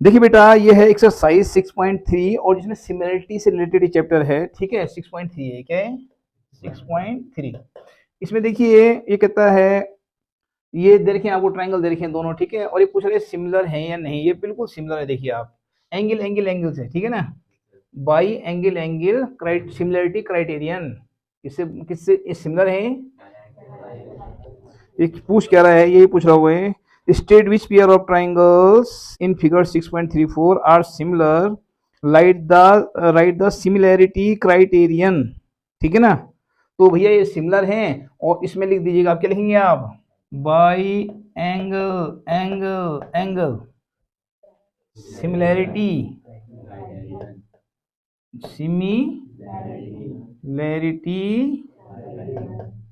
देखिए बेटा, ये है एक्सरसाइज 6.3 और जिसमें सिमिलरिटी से रिलेटेड चैप्टर है। ठीक है, 6.3 है। क्या है? 6.3। इसमें देखिए ये कहता है, ये देखिए आपको ट्रायंगल दे रखे हैं दोनों। ठीक है, और ये पूछ रहे हैं सिमिलर है या नहीं। ये बिल्कुल सिमिलर है। देखिए आप, एंगल एंगल एंगल से, ठीक है ना, by angle angle similarity criterion. किससे किससे सिमिलर है? ये पूछ क्या रहा है? यही पूछ रहा हुआ है। State which pair of triangles in figure 6.34 are similar. Write the similarity criterion. ठीक है ना? तो भैया ये सिमिलर हैं और इसमें लिख दीजिएगा। आप क्या लिखेंगे? आप by angle angle angle similarity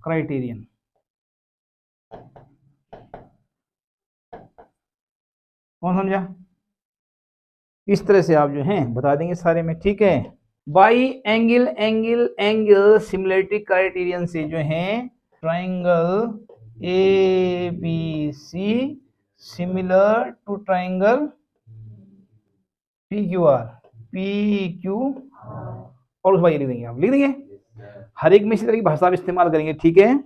criterion. कौन समझा? इस तरह से आप जो हैं बता देंगे सारे में। ठीक है, by angle angle angle similarity criterion से जो है triangle A B C similar to triangle P Q R, P Q, और उस बार ये लिख देंगे। आप लिख देंगे हर एक में इसी तरह की भाषा इस्तेमाल करेंगे। ठीक है,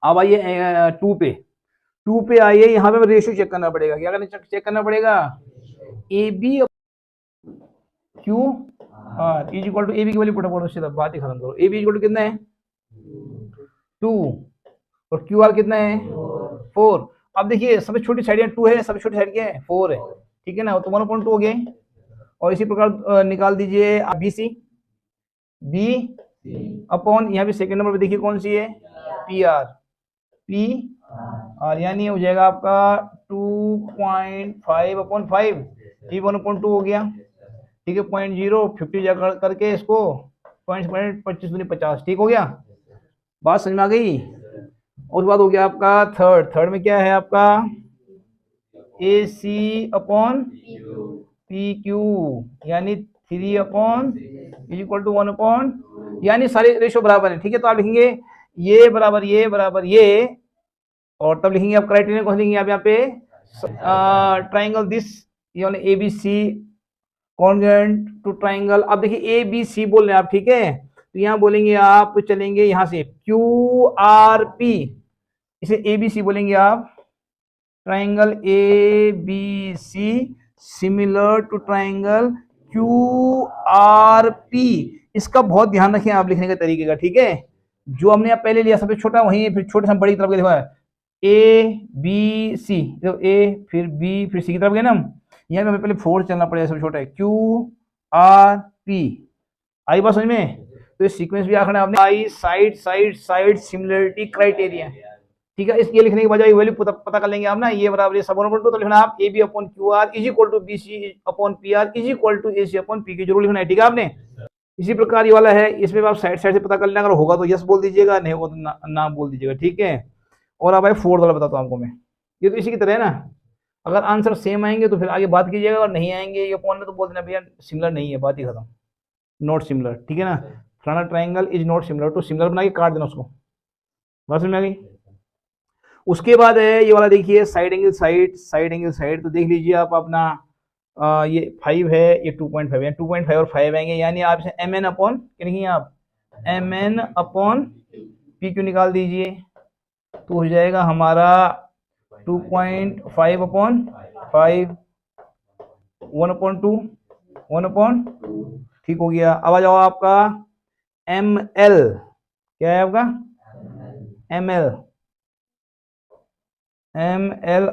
अब आइए 2 पे आइए। यहाँ पे रेशियो चेक करना पड़ेगा। क्या करना? चेक करना पड़ेगा। A B Q R is equal to, A B की वैल्यू पुट करो, सीधा बात ही खत्म करो। ए बी इक्वल टू कितना है? 2 और क्यू आर कितना है? 4। अब देखिए सबसे छोटी साइड 2 है, सबसे छोटी साइड क्या है? 4 है। ठीक है ना, तो 1.2 हो गए। और इसी प्रकार निकाल दीजिए बी सी, बी अपॉन, यहाँ पे सेकंड नंबर पे देखिए कौन सी है? पी आर, पी आर, यानी हो जाएगा आपका 2.5/5। ये 1.2 हो गया। ठीक है, 0.0 50 जगह करके इसको 25×50। ठीक हो गया? बात समझ में आ गई? और बात हो गया आपका थर्ड में क्या है आपका? ए सी अपॉन पी क्यू, यानी 3 इज इक्वल टू 1, यानी सारे रेशो बराबर है। ठीक है, तो आप लिखेंगे ये बराबर ये बराबर ये, और तब लिखेंगे आप क्राइटेरियन कौन लिखेंगे आप यहाँ पे? ट्राइंगल दिस, यानी A B C congruent to triangle. अब देखिए ए बी सी बोल रहे हैं आप। ठीक है, तो यहाँ बोलेंगे आप, चलेंगे यहाँ से क्यू आर पी, इसे ए बी सी बोलेंगे आप। Triangle A B C similar to triangle Q R P. इसका बहुत ध्यान रखें आप लिखने के तरीके का। ठीक है, जो हमने आप पहले लिया सबसे छोटा, वही फिर छोटे से बड़ी तरफ के देखो, ए बी सी, तो ए फिर बी फिर सी की तरफ गए ना हम। यहाँ पे हमें पहले 4 चलना पड़ेगा, सबसे छोटा है क्यू आर पी। आई बात समझ में? तो इस सीक्वेंस भी आखिर आपने I side side side similarity criteria. ठीक है, इसके लिखने के बजाय वैल्यू पता कर लेंगे आप ना। ये बराबर ये सब 1/2, तो लिखना आप A B upon Q R is equal to B C upon P R is equal to A C upon P की जरूर लिखना है। ठीक है आपने? इसी प्रकार ये वाला है, इसमें आप साइड साइड से पता कर लेना। अगर होगा तो यस बोल दीजिएगा, नहीं होगा तो ना बोल दीजिएगा। ठीक है, और अब भाई 4 वाला बताता हूँ आपको मैं। ये तो इसी की तरह है ना, अगर आंसर सेम आएंगे तो फिर आगे बात कीजिएगा, और नहीं आएंगे ये अपॉन में तो बोल देना भैया सिमिलर नहीं है, बात ही खत्म, नॉट सिमिलर। ठीक है ना, फलाना ट्राइंगल इज नॉट सिमिलर, तो सिमिलर बना के काट देना उसको। बात समझ में आ गई? उसके बाद है ये वाला, देखिए side angle side, side angle side. तो देख लीजिए आप अपना ये 5 है, ये 2.5 है, 2.5 और 5 आएंगे, यानी आप इसे एम एन अपॉन क्या लिखेंगे आप? M N upon P Q निकाल दीजिए, तो हो जाएगा हमारा 2.5/5, 1/2, 1/2। ठीक हो गया। अब आ जाओ आपका एम एल, क्या है आपका? M L, M L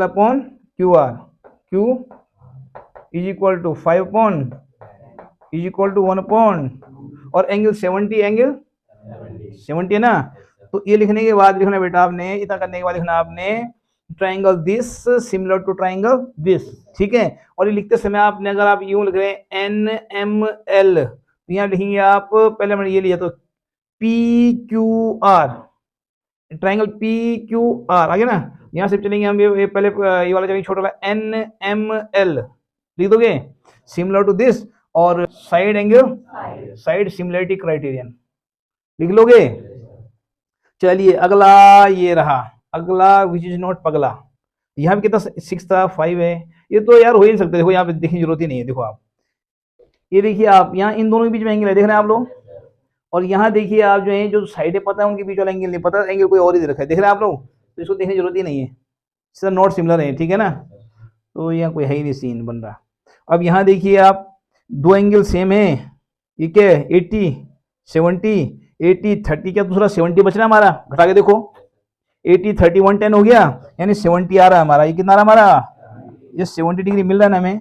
upon Q R, Q is equal to 5 is equal to 1, और एंगल 70, एंगल 70 है ना। तो ये लिखने के बाद लिखना बेटा आपने, इतना करने के बाद लिखना आपने triangle this similar to triangle this. ठीक है, और ये लिखते समय आपने, अगर आप यूं लिख रहे हैं एन एम एल, तो यहाँ लिखेंगे आप, पहले मैंने ये लिया तो P Q R, triangle P Q are आगे ना। यहाँ से चलेंगे हम, ये पहले ये वाला चलेंगे छोटा वाला एन एम एल, लिख दोगे सिमिलर टू दिस, और side angle side similarity criterion लिख लोगे। चलिए अगला ये रहा, अगला विच इज नॉट पगला। यहाँ पे कितना 6 था, 5 है, ये तो यार हो ही नहीं सकता। देखो यहाँ पे देखने की जरूरत ही नहीं है। देखो आप ये देखिए, आप यहाँ इन दोनों के बीच में एंगल है, देख रहे हैं आप लोग। और यहाँ देखिए आप जो है, जो साइडें पता है उनके बीच वाला एंगल नहीं पता, एंगल कोई और ही दे रखा है, देख रहे हैं आप लोग। तो इसको देखने की जरूरत ही नहीं है, सर नॉट सिमिलर है, ठीक है ना। तो यहाँ कोई है ही नहीं सीन बन रहा। अब यहाँ देखिए आप, दो एंगल सेम है, ये क्या है 80 70, 80 30 क्या दूसरा 70 बच रहा है हमारा, घटा के देखो 80 30 110 हो गया, यानी 70 आ रहा है हमारा। ये कितना आ रहा है हमारा, ये 70 डिग्री मिल रहा है ना हमें।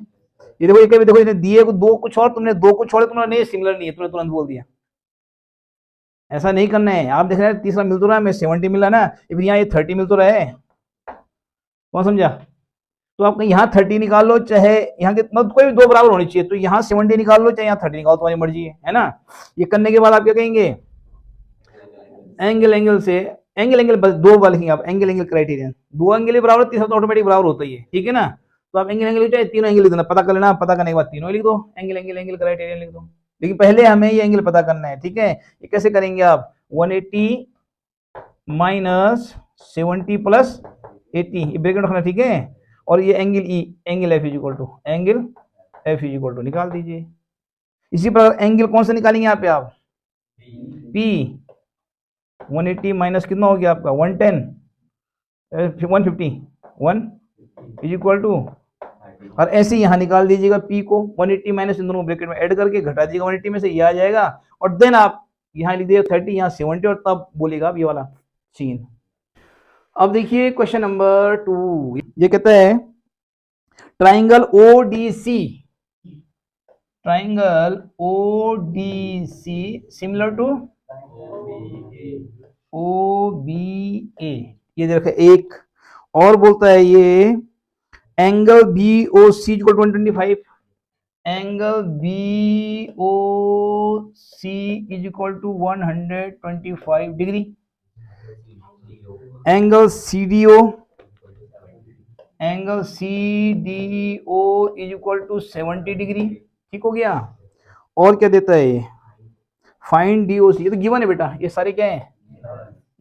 ये देखो, ये देखो, ये दिए दो कुछ और, तुमने दो कुछ छोड़े, तुमने नहीं सिमिलर नहीं है, तुमने तुरंत बोल दिया। ऐसा नहीं करना है। आप देख रहे हैं तीसरा मिल तो रहा है, हमें 70 मिल रहा है ना, फिर यहाँ ये 30 मिल तो रहा है। कौन समझा। तो आप यहाँ 30 निकाल लो, चाहे यहाँ के मतलब कोई भी दो बराबर होनी चाहिए, तो यहाँ 70 निकाल लो, चाहे यहाँ 30 निकालो, तुम्हारी मर्जी है ना। ये करने के बाद आप क्या कहेंगे, एंगल एंगल से एंगल एंगल बस दो बार लिखेंगे आप, एंगल एंगल क्राइटेरियन, दो एंगल ही बराबर, तीसरा तो ऑटोमेटिक बराबर होता ही है, ठीक है ना। तो आप एंगल एंगल चाहे तीनों एंगल लिख देना, पता कर लेना, पता करने के बाद तीनों लिख दो, एंगल एंगल एंगल क्राइटेरियन लिख दो। लेकिन पहले हमें ये एंगल पता करना है, ठीक है। ये कैसे करेंगे आप, 180 माइनस 70 प्लस 80, ये ब्रैकेट रखना, ठीक है। और ये angle E, angle F is equal to, angle F is equal to निकाल दीजिए। इसी प्रकार एंगल कौन सा निकालेंगे यहाँ पे आप, पी। 180 माइनस कितना हो गया आपका 110, 150, 1 इज इक्वल टू, और ऐसे ही यहाँ निकाल दीजिएगा पी को, 180 माइनस इन दोनों ब्रैकेट में ऐड करके घटा दीजिएगा 180 में से, ये आ जाएगा। और देन आप यहाँ लिख दीजिएगा 30, यहाँ 70, और तब बोलेगा आप ये वाला सीन। अब देखिए क्वेश्चन नंबर 2, ये कहता है triangle ODC, triangle ODC similar to OBA, ये देखो एक और बोलता है ये angle BOC equal to 125, angle BOC is equal to 125 degree, angle CDO, angle CDO is equal to 70 degree, ठीक हो गया। और क्या देता है ये, फाइंड DOC, ये तो गिवन है बेटा, ये सारे क्या है,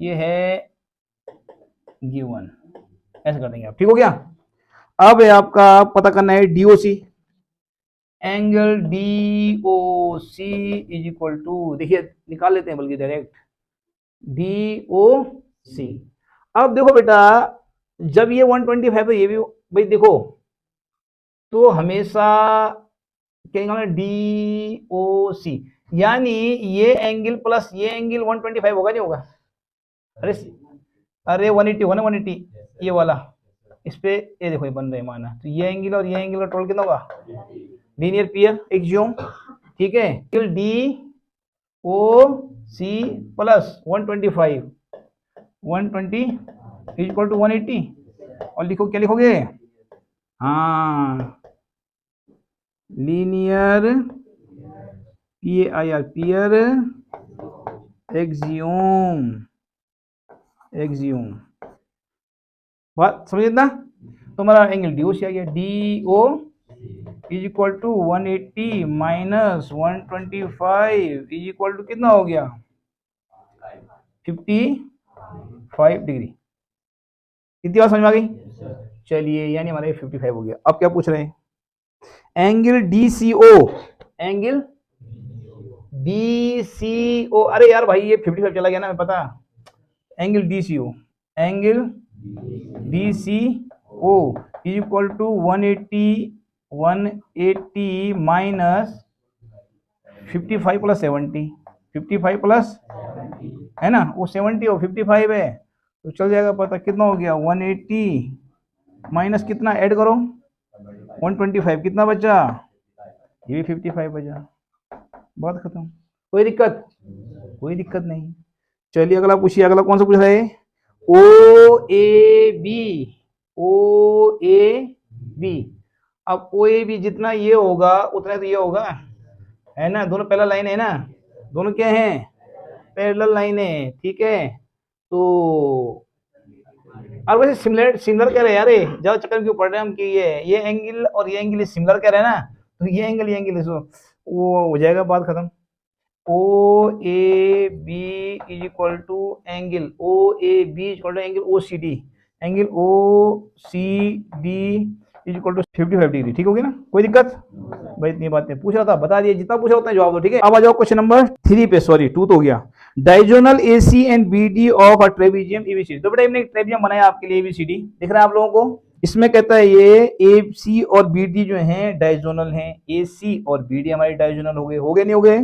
ये है गिवन, ऐसे कर देंगे आप, ठीक हो गया। अब है आपका पता करना है DOC, angle DOC is equal to, देखिए निकाल लेते हैं बल्कि डायरेक्ट, DOC। अब देखो बेटा, जब ये 125 है तो ये भी भाई देखो, तो हमेशा क्या निकालना, DOC, यानी ये एंगल प्लस ये एंगल 125 होगा, नहीं होगा, अरे अरे 180 होगा ना, 180 ये वाला, इस पे ये देखो ये बन रहे माना, तो ये एंगल और ये एंगल का टोटल कितना होगा, लीनियर पेयर एक्सियोम, ठीक है। DOC plus 125 is equal to 180, और लिखो क्या लिखोगे, हाँ linear PAIR pair axiom, axiom, बात समझे ना। तो हमारा एंगल DOC आ गया, DO is equal to 180 minus 125 is equal to कितना हो गया 55 डिग्री। कितनी बात समझ में आ गई, चलिए यानी हमारा 55 हो गया। अब क्या पूछ रहे हैं, एंगल DCO, एंगल DCO, अरे यार भाई ये 55 चला गया ना, मैं पता, angle DCO, angle DCO is equal to 180 minus 55 plus 70, 55 plus है ना, वो 70 और 55 है, तो चल जाएगा पता कितना हो गया, 180 माइनस कितना ऐड करो 125, कितना बचा, ये भी 55 बचा, बात खत्म। कोई दिक्कत, कोई दिक्कत नहीं। चलिए अगला पूछिए, अगला कौन सा पूछ रहा है, OAB, OAB। अब OAB जितना ये होगा उतना तो ये होगा, है ना, दोनों पैरेलल लाइन है ना, दोनों क्या हैं, पैरेलल लाइन है, ठीक है। तो और वैसे सिमिलर सिमिलर कह रहे हैं यार, ज्यादा चक्कर क्यों पड़ रहे हैं हम कि ये एंगल और ये एंगल सिमिलर कह रहे हैं ना, तो ये एंगल वो हो जाएगा, बात खत्म। OAB is equal to angle OAB is equal to angle OCD, angle O C D is equal to 55 degree. ठीक होगी ना, कोई दिक्कत भाई? इतनी बातें पूछ रहा था, बता दिए, जितना पूछा उतना जवाब दो। ठीक है, अब आ जाओ क्वेश्चन नंबर 3 पे, सॉरी 2 तो हो गया। Diagonal AC and BD of a trapezium ABCD। तो बेटा हमने एक ट्रेपेजियम बनाया आपके लिए ABCD, दिख रहा है आप लोगों को? इसमें कहता है ये AC और BD जो हैं डायगोनल हैं। AC और BD हमारे डायगोनल हो गए नहीं हो गए?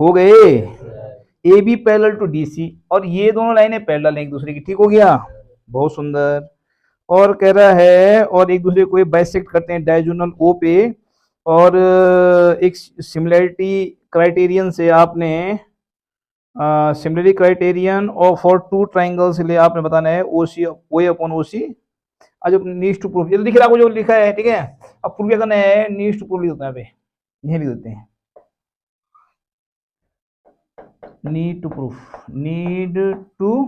हो गए। AB पैरेलल टू DC, और ये दोनों लाइनें पैरेलल हैं एक दूसरे की। ठीक हो गया, बहुत सुंदर। और कह रहा है और एक दूसरे को बाइसेक्ट करते हैं डायगोनल O पे, और एक सिमिलरिटी क्राइटेरियन से आपने सिमिलरिटी क्राइटेरियन और फॉर टू ट्राइंगल्स लिए आपने बताना है OA अपॉन OC। आज नीड्स टू प्रूफ, ये तो दिख रहा है जो लिखा है। ठीक है, अब प्रूफ क्या करना है? नीड्स टू प्रूफ लिख देते हैं, यही लिख देते हैं, need to proof. Need to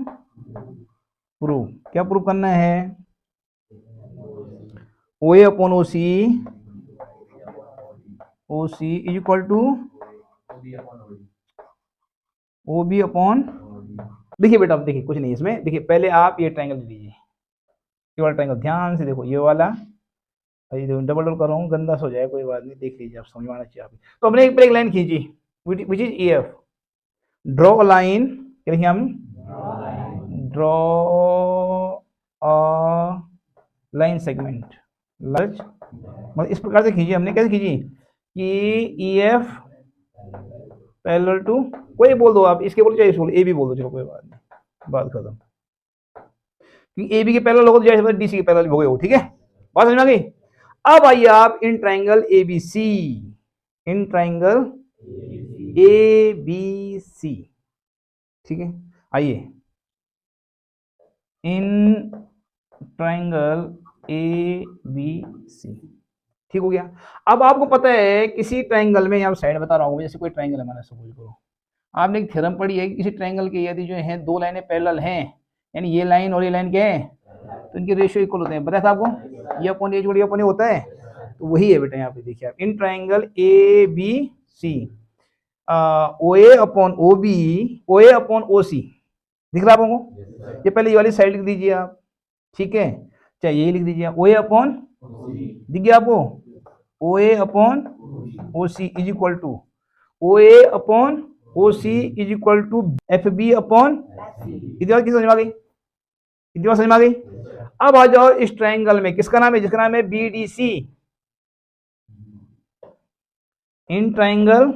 proof, क्या प्रूफ करना है? OA upon OC is equal to OB upon. देखिए बेटा, अब देखिए कुछ नहीं इसमें, देखिए पहले आप ये ट्रायंगल लीजिए, ये वाला ट्रायंगल ध्यान से देखो, ये वाला, डबल डबल कर रहा हूँ, गंदा हो जाए, कोई बात नहीं, देख लीजिए, आप समझ आना चाहिए आप। तो अपने एक लाइन खींची which is EF। Draw a line, लिखिए हम, draw a line segment, large, मतलब इस प्रकार से खींची हमने। कैसे खींची कि EF पैरेलल टू, कोई बोल दो आप, इसके बोलो चाहे इसको AB बोल दो, चलो कोई बात नहीं, बात खत्म। क्योंकि AB के पैरेलल होगा तो जैसे DC के पैरेलल हो गए हो। ठीक है, बात समझ में आ गई? अब आइए आप in triangle ABC, in triangle ABC, ठीक है, आइए इन ट्रायंगल ABC। ठीक हो गया। अब आपको पता है किसी ट्रायंगल में, यहाँ साइड बता रहा हूँ, जैसे कोई ट्रायंगल हमारा, सपोज करो आपने एक थ्योरम पढ़ी है, किसी ट्रायंगल के यदि जो है दो लाइनें पैरेलल हैं, यानी ये लाइन और ये लाइन क्या है, तो इनके रेशियो इक्वल होते हैं। बताया था आपको, ये अपॉन ये अपॉन होता है, तो वही है बेटा यहाँ पे। देखिए आप, in triangle ABC OA upon OB, OA upon OC, दिख रहा आपको? ये पहले ये वाली साइड लिख दीजिए आप, ठीक है, चाहे यही लिख दीजिए, OA अपॉन, दिख गया आपको? OA upon OC is equal to OA upon OC is equal to FB upon, इतनी बात किस समझ में आ गई? इतनी बात समझ में आ गई? अब आ जाओ इस ट्रायंगल में, किसका नाम है? जिसका नाम है BDC। इन ट्रायंगल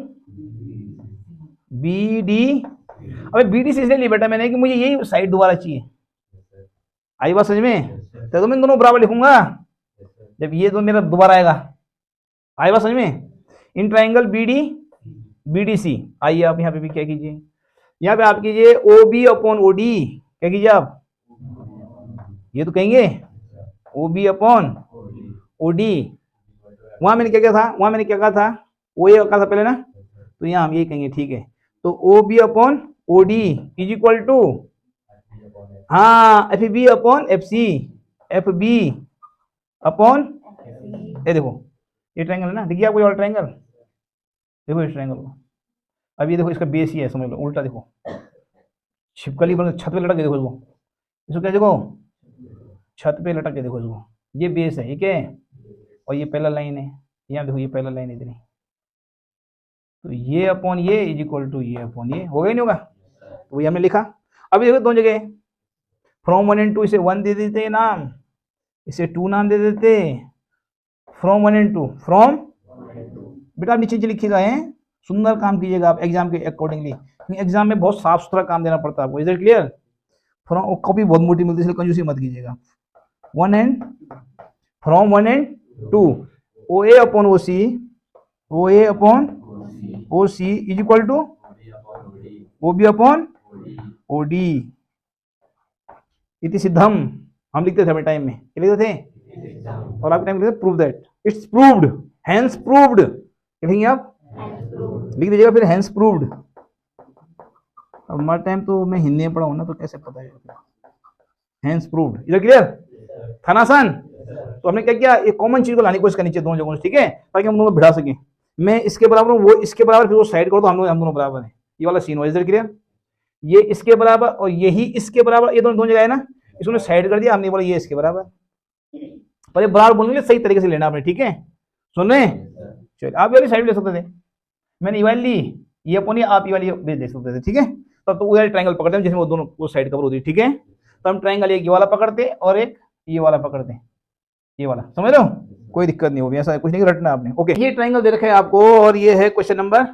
BD, अबे BDC इसलिए ली बेटा मैंने कि मुझे यही साइड दोबारा चाहिए। आई बात समझ में? तो मैं दोनों बराबर लिखूंगा जब ये तो मेरा दोबारा आएगा। आई बात समझ में? In triangle BDC। आइए आप यहाँ पे भी क्या कीजिए, यहाँ पे आप कीजिए OB अपॉन OD, क्या कीजिए आप? ये तो कहेंगे OB अपॉन OD। वहां मैंने क्या किया था? वहां मैंने क्या कहा था? OA कहा था पहले ना, तो यहाँ हम यही कहेंगे। ठीक है, तो OB upon OD is equal to, हाँ, FB upon FC, FB upon, ये देखो ये ट्रायंगल है ना, देखिए आपको ये वाला ट्रायंगल, देखो इस ट्रायंगल को। अब ये देखो इसका बेस ही है, समझ लो, उल्टा देखो, छिपकली बन छत पे लटक के देखो इसको क्या देखो, छत पे लटक के देखो इसको, ये बेस है, ये क्या है, और ये पहला लाइन है, यहाँ देखो ये पहला लाइन है इतनी, तो ये अपॉन ये इज इक्वल टू ये अपॉन ये, होगा ही नहीं होगा? तो वही हमने लिखा। अभी देखो दोनों जगह फ्रॉम 1 and 2, इसे 1 दे देते नाम, इसे 2 नाम दे देते, फ्रॉम 1 and 2, फ्रॉम, बेटा आप नीचे लिखी गए हैं, सुंदर काम कीजिएगा आप एग्जाम के अकॉर्डिंगली, एग्जाम में बहुत साफ सुथरा काम देना पड़ता है आपको। Is it clear? From, copy बहुत मोटी मिलती है इसलिए कंजूसी मत कीजिएगा। 1 and, from 1 and 2, OA upon OC, OA upon OC is equal to OB upon OD। इति सिद्धम हम लिखते थे अपने टाइम में, क्या लिखते थे? और आपके टाइम में लिखते prove that it's proved, hence proved, लिखेंगे आप, लिख दीजिएगा फिर हेंस प्रूव्ड। अब हमारे टाइम तो मैं हिंदी में पढ़ा हूं ना, तो कैसे पता है, हेंस प्रूव्ड। इधर क्लियर था ना आसान? तो हमने क्या किया, एक कॉमन चीज को लाने की कोशिश करनी चाहिए दोनों जगहों से, ठीक है, ताकि हम दोनों भिड़ा सकें। मैं इसके बराबर हूँ, वो इसके बराबर, फिर वो साइड करो तो हम दोनों बराबर हैं। ये वाला सीन हो, इधर क्लियर, ये इसके बराबर और यही इसके बराबर, ये दोनों जगह है ना, इसको साइड कर दिया, हमने बोला ये इसके बराबर, पर ये बराबर बोलने के लिए सही तरीके से लेना आपने, ठीक है, सुन रहे हैं? चलिए आप वाली साइड ले सकते थे, मैंने ये वाली ली, ये अपन ये आप ये वाली दे सकते थे, ठीक है। तो वो ट्रायंगल पकड़ते हैं जिसमें वो दोनों वो साइड कवर होती है, ठीक है। तो हम ट्रायंगल एक ये वाला पकड़ते हैं और एक ये वाला पकड़ते हैं, ये वाला, समझ रहे हो? कोई दिक्कत नहीं होगी, ऐसा कुछ नहीं रटना आपने। ओके, ये ट्रायंगल दे रखा है आपको और ये है क्वेश्चन नंबर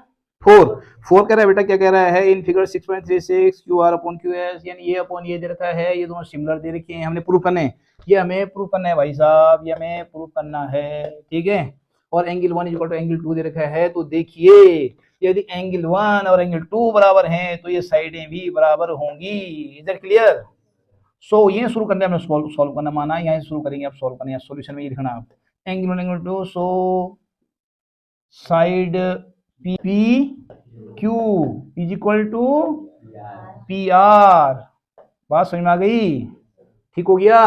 4 कह रहा है बेटा, क्या कह रहा है, in figure 6.36 Q R upon Q S, यानी ये अपॉन ये दे रखा है, ये दोनों सिमिलर दे रखे हैं, हमने प्रूव करना है, ये हमें प्रूव करना है भाई साहब, ये हमें प्रूव करना है, ठीक है। और एंगल 1 इक्वल टू एंगल 2 दे रखा है, तो देखिए यदि एंगल 1 और एंगल 2 बराबर हैं तो ये साइडें भी बराबर होंगी। Is it clear? सो ये शुरू करने हमने सॉल्व करना माना, यहाँ शुरू करेंगे आप सॉल्व करना, सॉल्यूशन में ये लिखना आप angle 1 angle 2, so side P Q is equal to P R. बात समझ में आ गई? ठीक हो गया।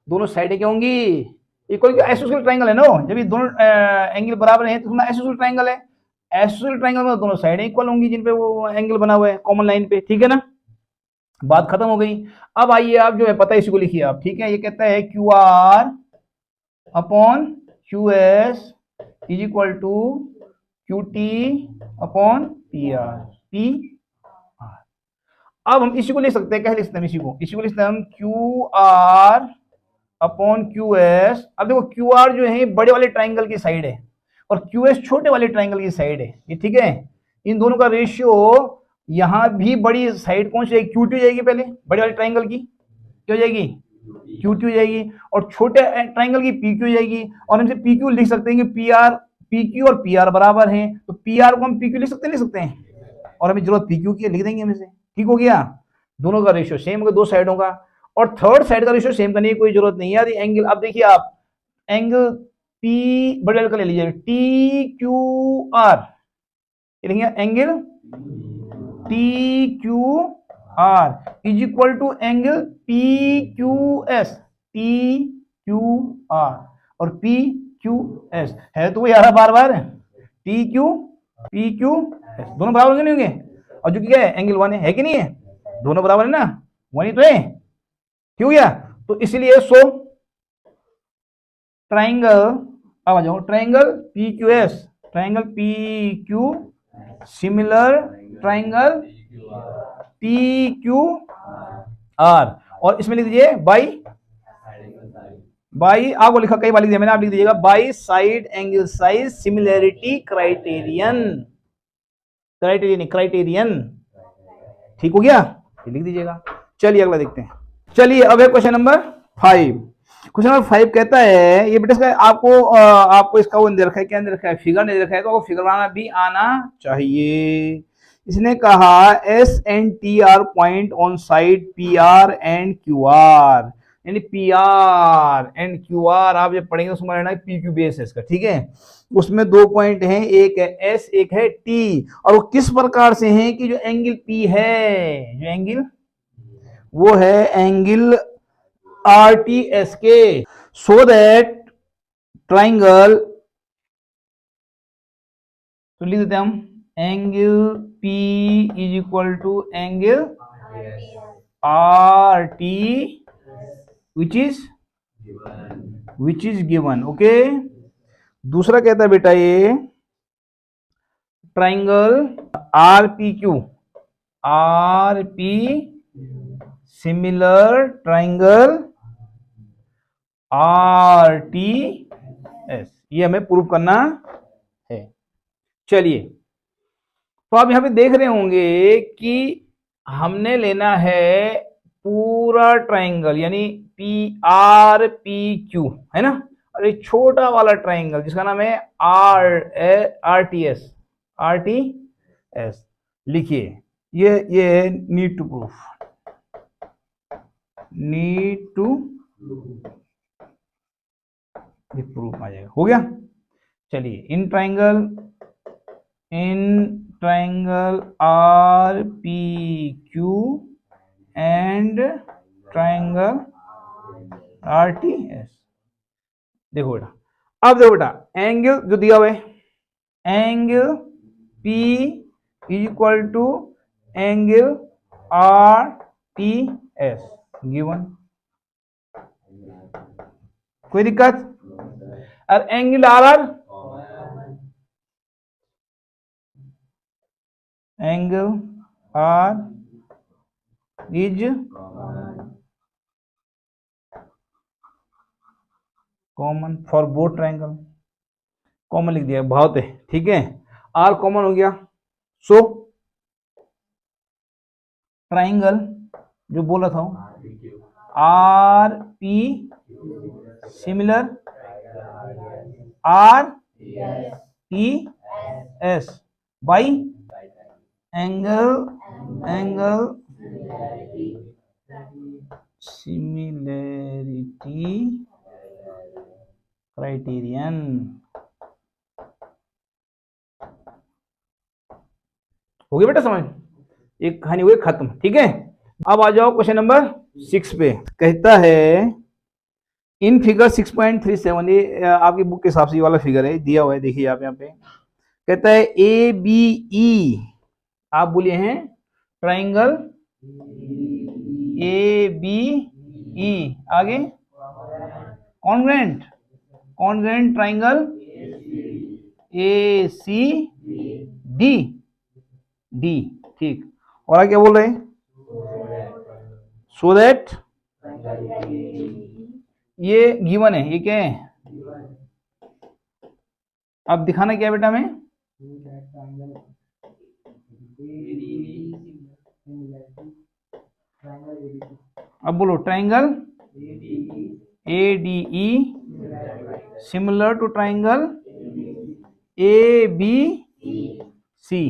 दोनों साइडें क्या होंगी? इक्वल, आइसोसेलेस ट्रायंगल है ना, जब ये दोनों एंगल बराबर हैं तो आइसोसेलेस ट्रायंगल है, आइसोसेलेस ट्रायंगल में दोनों साइडें इक्वल होंगी जिन पे वो एंगल बना हुआ है कॉमन लाइन पे, ठीक है ना। बात खत्म हो गई। अब आइए आप जो है पता है इसी को लिखिए आप, ठीक है। ये कहता है Q R upon Q S is equal to Q T upon P R, P R. अब हम इसी को लिख सकते हैं, क्या लिख सकते हैं इसी को लिख सकते हैं हम Q R upon Q S. अब देखो क्यू आर जो है बड़े वाले ट्राइंगल की साइड है और क्यू एस छोटे वाले ट्राइंगल की साइड है, ये ठीक है। इन दोनों का रेशियो यहां भी बड़ी साइड कौन सी जाएगी? क्यू टी हो जाएगी, पहले बड़े वाले ट्राइंगल की क्या हो जाएगी? क्यू टी हो जाएगी, और छोटे ट्राइंगल की पी क्यू हो जाएगी। और हम पी क्यू लिख सकते हैं कि पी आर, पी क्यू और पी आर बराबर हैं, तो पी आर को हम पी क्यू लिख सकते हैं, और हमें जरूरत पी क्यू की लिख देंगे हम इसे, ठीक हो गया। दोनों का रेशियो सेम होगा दो साइडों का, और थर्ड साइड का रेशियो सेम करने की कोई जरूरत नहीं है। यदि एंगल, अब देखिए आप एंगल पी बड़े का ले लीजिए, T Q R, angle T Q R is equal to angle P Q S, T Q R और पी क्यू एस है तो वो यार बार बार T Q P Q S दोनों बराबर होंगे नहीं होंगे? और जो क्या है एंगल 1 है कि नहीं है? दोनों बराबर है ना, 1 ही तो है, ठीक हो गया। तो इसलिए सो ट्राइंगल, अब आ जाओ triangle P Q S, triangle P Q similar triangle P Q R, और इसमें लिख दीजिए बाई आपको लिखा कई बार लिख दिया मैंने, आप लिख दीजिएगा by side angle size similarity criterion, ठीक हो गया, ये लिख दीजिएगा। चलिए अगला देखते हैं। चलिए अब है क्वेश्चन नंबर 5। क्वेश्चन नंबर 5 कहता है, ये बेटा आपको इसका वो दे रखा है, क्या दे रखा है? फिगर दे रखा है, तो फिगर बनाना भी आना चाहिए। इसने कहा S and T are point on side P R and Q R, यानी P R and Q R आप जब पढ़ेंगे तो समझ लेना पी क्यू बेस है इसका, ठीक है। उसमें दो पॉइंट हैं, एक है एस एक है टी, और वो किस प्रकार से हैं कि जो एंगल पी है, जो एंगल वो है एंगल आर टी एस के, सो दैट ट्राइंगल, तो लिख देते हैं हम angle P is equal to angle R T which is given, okay. दूसरा कहता है बेटा ये triangle R P similar triangle R T S, ये हमें प्रूव करना है। चलिए तो आप यहां पे देख रहे होंगे कि हमने लेना है पूरा ट्राइंगल, यानी पी आर पी क्यू है ना, और एक छोटा वाला ट्राइंगल जिसका नाम है आर टी एस। लिखिए ये नीड टू प्रूफ आ जाएगा, हो गया। चलिए in triangle R P Q and triangle R T S, देखो बेटा, अब देखो बेटा एंगल जो दिया हुआ है, angle P is equal to angle R T S given, कोई दिक्कत? और angle R R, angle R is common for both triangle. Common लिख दिया, बहुत है, ठीक है, आर कॉमन हो गया। सो ट्रायंगल जो बोला था are P similar R P S by angle similarity criterion. हो गया बेटा समझ? एक कहानी हुई खत्म, ठीक है। अब आ जाओ क्वेश्चन नंबर 6 पे। कहता है इन फिगर 6.37, ये आपकी बुक के हिसाब से ये वाला फिगर है, दिया हुआ है, देखिए आप यहाँ पे। कहता है ए बी ई, आप बोलिए हैं ट्राइंगल ए बी ई, आगे congruent triangle A C D D, ठीक। और आगे क्या बोल रहे हैं? सो दैट, ये गिवन है, ये क्या है? अब दिखाना क्या है बेटा हमें? अब बोलो triangle A D E similar to triangle A B C.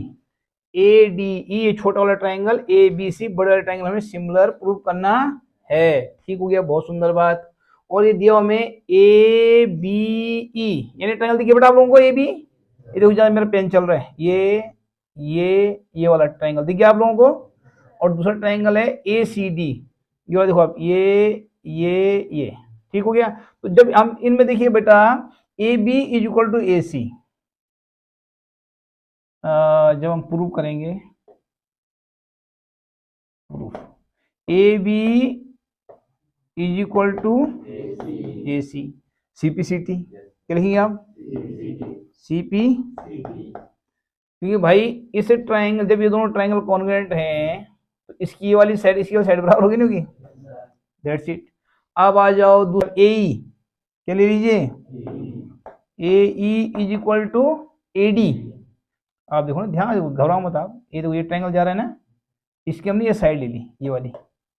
A D E छोटा वाला ट्राइंगल, ए बी सी बड़े वाले ट्राइंगल हमें सिमिलर प्रूव करना है, ठीक हो गया, बहुत सुंदर बात। और ये दिया हमें ए बी ई, यानी ट्राइंगल दिखिए बेटा आप लोगों को ए बी, ये देखो जरा मेरा पेन चल रहा है, ये वाला ट्राइंगल दिख गया आप लोगों को। और दूसरा ट्राइंगल है ए सी डी, ये वाला देखो आप, ये ठीक हो गया। तो जब हम इनमें देखिए बेटा A B is equal to A C, जब हम प्रूव करेंगे A B is equal to A C, C P C T, क्या लिखेंगे आप? सी पी, क्योंकि भाई इस ट्राइंगल, जब ये दोनों ट्राइंगल कॉन्ग्रुएंट हैं तो इसकी ये वाली साइड इसकी वाली साइड बराबर होगी नहीं होगी? That's it. अब आ जाओ दूसरा ए ई, क्या ले लीजिए? A E is equal to A D. आप देखो ना, ध्यान घबराओ मत आप, ये देखो ये ट्रायंगल जा रहा है ना, इसकी हमने ये साइड ले ली, ये वाली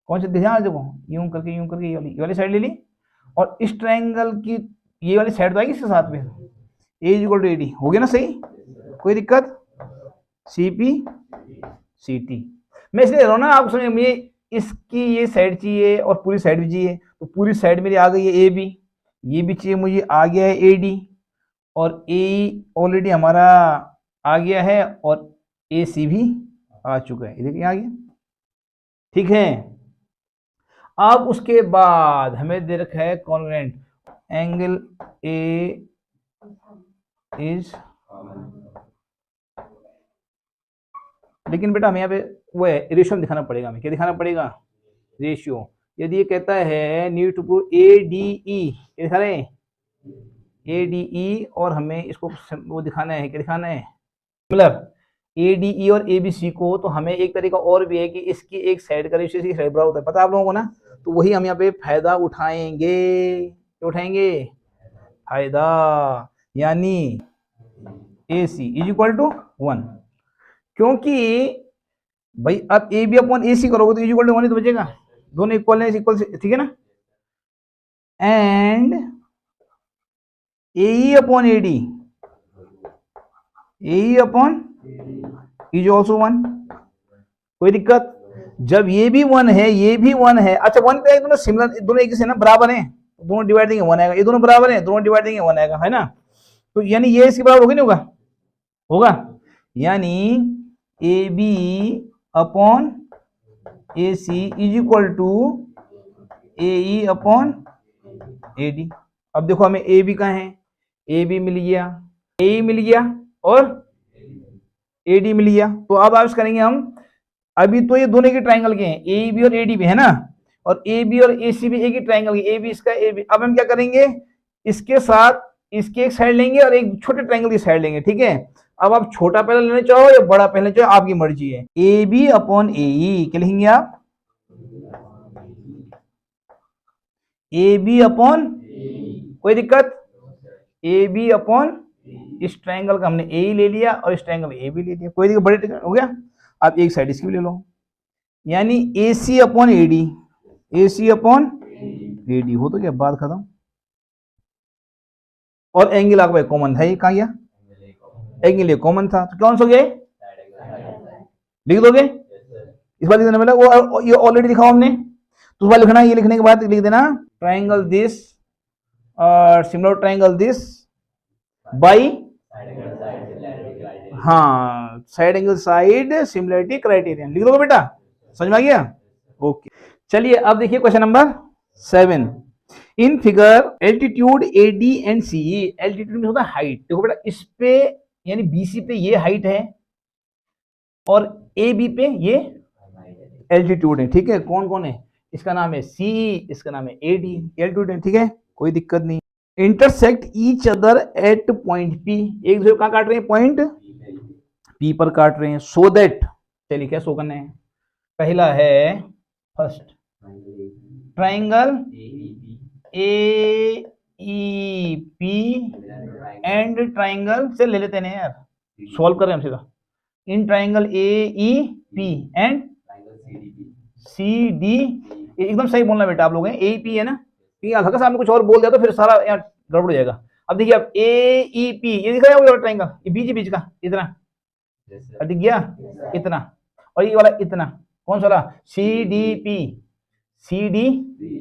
कौन सी, ध्यान देखो, यूं करके ये वाली साइड ले ली। और इस ट्रायंगल की ये वाली साइड तो आएगी इसके साथ में, A is equal to A D, हो गया ना सही? कोई दिक्कत? सी पी सी टी, मैं इसलिए रहा हूँ ना आप समझ, मुझे इसकी ये साइड चाहिए और पूरी साइड भी चाहिए, तो पूरी साइड मेरी आ गई है ए बी, ये भी चाहिए मुझे, आ गया है ए डी, और ए ऑलरेडी हमारा आ गया है, और ए सी भी आ चुका है, देखिए आ गया, ठीक है। अब उसके बाद हमें दे रखा है कॉन्ग्रुएंट एंगल ए इज, लेकिन बेटा हमें यहाँ पे वो है रेशियो दिखाना पड़ेगा, हमें क्या दिखाना पड़ेगा? रेशियो। यदि ये कहता है need to prove A D E, क्या दिखा रहे हैं? ए डी ई, और हमें इसको वो दिखाना है, क्या दिखाना है? सिमिलर ए डी ई और ए बी सी को। तो हमें एक तरीका और भी है कि इसकी एक साइड का रेशियो इसकी साइड बराबर होता है, पता है आप लोगों को ना, तो वही हम यहाँ पे फायदा उठाएंगे, क्या उठाएंगे? फायदा, यानी A C is equal to 1, क्योंकि भाई अब ए बी अपॉन ए सी करोगे तो इज इक्वल टू 1 ही तो बचेगा, दोनों इक्वल है, इक्वल, ठीक है ना। And A E upon A D, A E upon is also 1, कोई दिक्कत? जब ये भी 1 है ये भी 1 है, अच्छा 1 पे दोनों सिमिलर, दोनों एक से ना बराबर हैं, दोनों डिवाइड देंगे 1 आएगा, ये दोनों बराबर हैं, दोनों डिवाइड देंगे 1 आएगा, है ना। तो यानी ये इसके बराबर होगा नहीं होगा? होगा, यानी A B upon A C is equal to A E upon A D. अब देखो हमें ए बी कहाँ है? ए बी मिल गया, ए मिल गया और ए डी मिल गया। तो अब आप करेंगे हम, अभी तो ये दोनों के ट्राइंगल के हैं, ए बी और ए डी भी है ना, और ए बी और ए सी भी एक ही ट्राइंगल के, ए बी इसका ए बी। अब हम क्या करेंगे, इसके साथ इसकी एक साइड लेंगे और एक छोटे ट्रायंगल की साइड लेंगे, ठीक है। अब आप छोटा पहले लेना चाहो या बड़ा पहले चाहो, आपकी मर्जी है। A B upon A E क्या लिखेंगे आप? ए बी अपॉन, कोई दिक्कत? ए बी अपॉन इस ट्रायंगल का हमने ए ले लिया और इस ट्रायंगल ए भी ले लिया, कोई दिक्कत? बड़े हो गया। आप एक साइड इसकी भी ले लो, यानी A C upon A D, A C upon A D हो तो क्या, बात खत्म। और एंगल आपका कॉमन था, ये कहाँ गया? एंगल ये कॉमन था, तो कौन सा गया? लिख दोगे इस बार? लिख देना पहले, वो ये ऑलरेडी लिखा हमने, तो उस बार लिखना, ये लिखने के बाद लिख देना ट्रायंगल दिस और सिमिलर ट्रायंगल दिस बाई, हाँ, side angle side similarity criterion लिख दोगे बेटा, समझ में आ गया? ओके, चलिए अब देखिए question number 7। In figure altitude A D and C, altitude में होता है हाइट। देखो बेटा, इस पे यानी बीसी पे ये हाइट है और ए बी पे ये एल्टीट्यूड है, ठीक है। कौन कौन है? इसका नाम है सी, इसका नाम है ए डी, एल्टीट्यूड है, ठीक है, कोई दिक्कत नहीं। Intersect each other at point P, एक दूसरे को कहाँ काट रहे हैं? पॉइंट पी पर काट रहे हैं। सो दैट, चलिए क्या शो करना है? पहला है first triangle A E P and triangle से ले लेते हैं यार, सॉल्व कर रहे हैं हम सीधा। In triangle A E P and C D, एकदम सही बोलना बेटा आप लोग हैं, ए पी है ना, हल्का सा आपने कुछ और बोल दिया तो फिर सारा यार गड़बड़ हो जाएगा। अब देखिए आप ए ई पी, ये दिख रहा है ट्राइंगल, ये बीच का इतना दिख गया, इतना, और ये वाला इतना, कौन सा वाला? C D P, C D,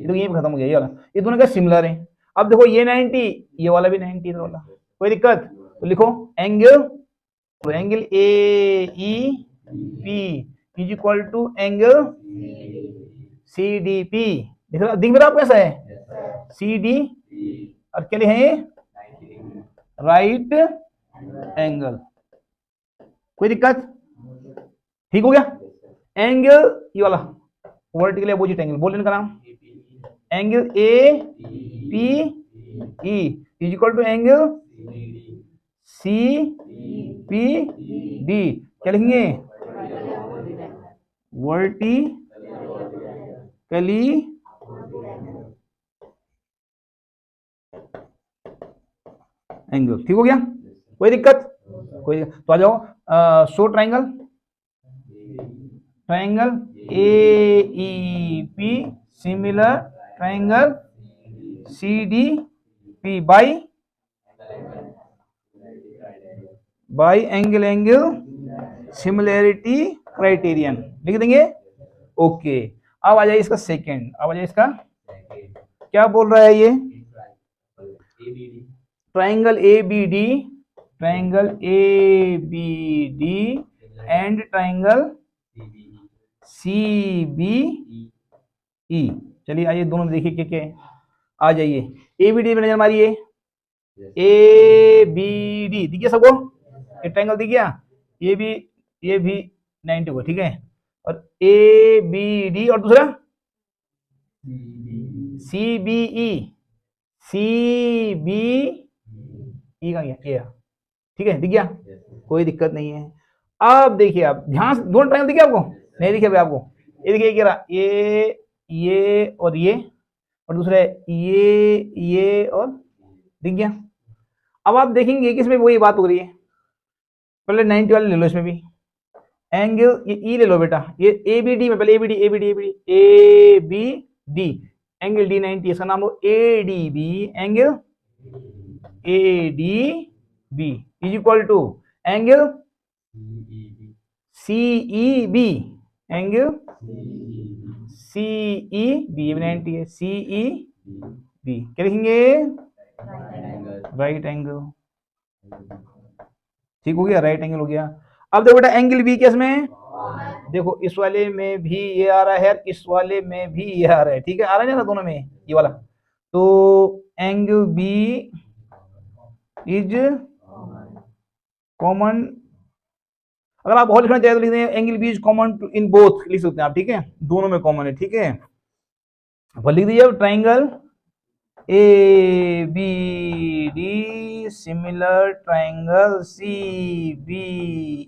तो ये खत्म हो गया, ये वाला, ये दोनों क्या सिमिलर है। अब देखो ये 90, ये वाला भी 90 वाला, कोई दिक्कत? तो लिखो एंगल, तो angle A E P is equal to angle C D P. दिख रहा आपको कैसा है? सी डी और क्या लिखे? राइट एंगल, कोई दिक्कत? ठीक हो गया। एंगल ये वाला वर्टिकल अपोजिट एंगल, बोल इनका नाम, angle A P E is equal to angle C P D, क्या लिखेंगे? वर्टिकली एंगल, ठीक हो गया, कोई दिक्कत? कोई दिक्कत? तो आ जाओ, show triangle, triangle A E P similar triangle C D P by angle similarity criterion लिख देंगे। ओके, अब आ जाइए इसका सेकंड, अब आ जाइए इसका क्या बोल रहा है ये? Triangle A B D, triangle A B D and triangle C B E. चलिए आइए दोनों में देखिए क्या है। आ जाइए ए बी डी में नजर मारिए, ए बी डी दिखिए सबको, ये ट्राइंगल दिख गया, ये भी 90 को, ठीक है। और ए बी डी और दूसरा सी बी ई, सी बी ई का गया ए, ठीक है, दिख गया, कोई दिक्कत नहीं है। अब देखिए आप ध्यान से, दोनों ट्रायंगल दिखे आपको? नहीं दिखे आपको? ये देखिए क्या रहा, ये और ये, और दूसरा ये और, दिख गया। अब आप देखेंगे कि इसमें वही बात हो रही है, पहले 90 वाले ले लो, इसमें भी एंगल ये ई ले लो बेटा, ये ए बी डी में पहले A B D angle D 90, इसका नाम लो A D B, angle A D B is equal to angle C E B, angle C E B 90 है, सी ई बी, क्या लिखेंगे? राइट एंगल, ठीक हो गया, राइट एंगल हो गया। अब देखो बेटा एंगल बी केस में, देखो इस वाले में भी ये आ रहा है, इस वाले में भी ये आ रहा है, ठीक है, आ रहा है ना दोनों में ये वाला, तो एंगल बी इज कॉमन। अगर आप और लिखना चाहे तो लिख दें angle B is common in both, लिख सकते हैं आप, ठीक है, दोनों में कॉमन है, ठीक है। अब लिख दीजिए triangle A B D similar triangle C B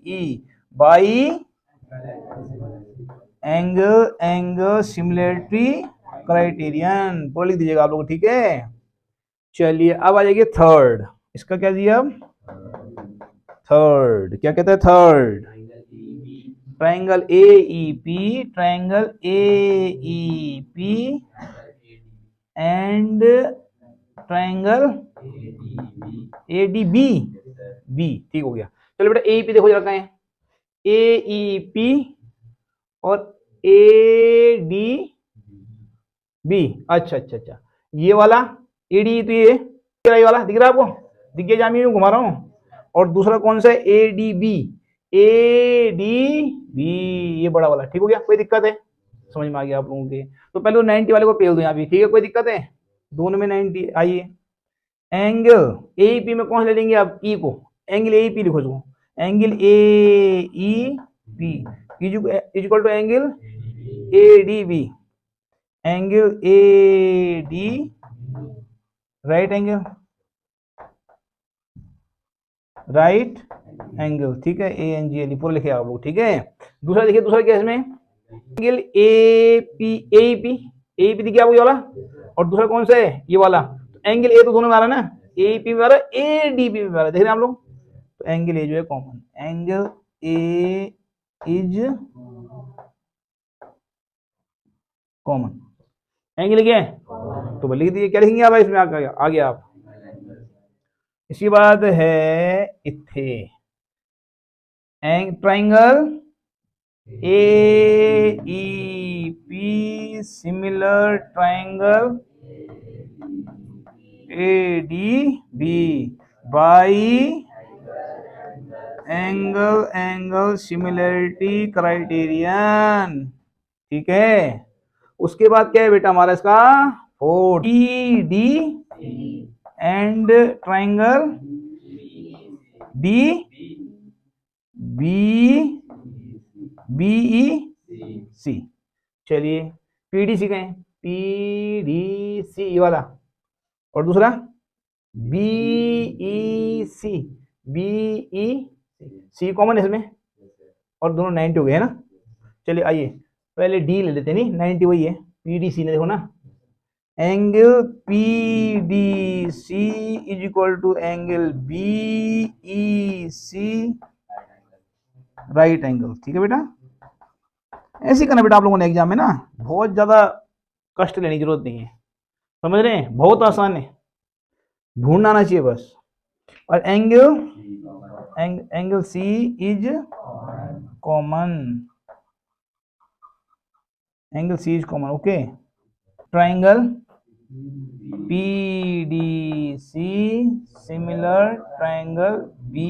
E by angle similarity criterion, पूरा लिख दीजिएगा आप लोग, ठीक है। चलिए अब आ जाइए थर्ड, इसका क्या दिया अब, थर्ड क्या कहते हैं, third triangle A E P, triangle A E P and triangle A D B, B ठीक हो गया। चलो बेटा ए पी देखो जरा कहें, ए ई पी और ए डी बी, अच्छा अच्छा अच्छा, ये वाला ए डी, तो ये वाला दिख रहा है आपको, दिख गया, जामी घुमा रहा हूँ। और दूसरा कौन सा है, A D B, A D B, ये बड़ा वाला, ठीक हो गया। कोई दिक्कत है, समझ में आ गया आप लोगों के। तो पहले 90 वाले को पेल दो यहाँ भी, ठीक है, कोई दिक्कत है, दोनों में 90। आइए एंगल ए पी में कौन ले लेंगे आप, ई को, एंगल ए पी लिखो इसको, angle A E P is equal to angle A D B, angle A D right angle, right angle, ठीक है, ए एन जी एल पूरा लिखे आप लोग, ठीक है। दूसरा देखिए, दूसरा क्या है इसमें, angle A P, A P, A P दिखे आपको ये वाला, और दूसरा कौन सा है, ये वाला। तो एंगल ए तो दोनों में आ रहा है ना, ए पी में आ रहा है, ए डी बी में आ रहा है, देख रहे हैं आप लोग। तो एंगल ए जो है common, angle A is common, angle क्या है तो लिख दिए, क्या लिखेंगे आप इसमें, आगे आप। इसके बाद है इथे triangle A E P similar triangle A D B by angle similarity criterion, ठीक है। उसके बाद क्या है बेटा हमारा इसका, for E D and triangle D B BE C, चलिए पीडीसी कहें, पीडीसी ये वाला, और दूसरा BE C, BE C common है इसमें, और दोनों 90 हो गए है ना। चलिए आइए पहले डी ले लेते, नहीं 90 वही है, पीडीसी ने देखो ना, angle P D C is equal to angle BE C right angle, ठीक है बेटा। ऐसे करना बेटा आप लोगों ने एग्जाम में ना, बहुत ज्यादा कष्ट लेने की जरूरत नहीं है, समझ रहे हैं, बहुत आसान है, ढूंढना आना चाहिए बस। और angle C is common, angle C is common, okay. Triangle P D C similar triangle B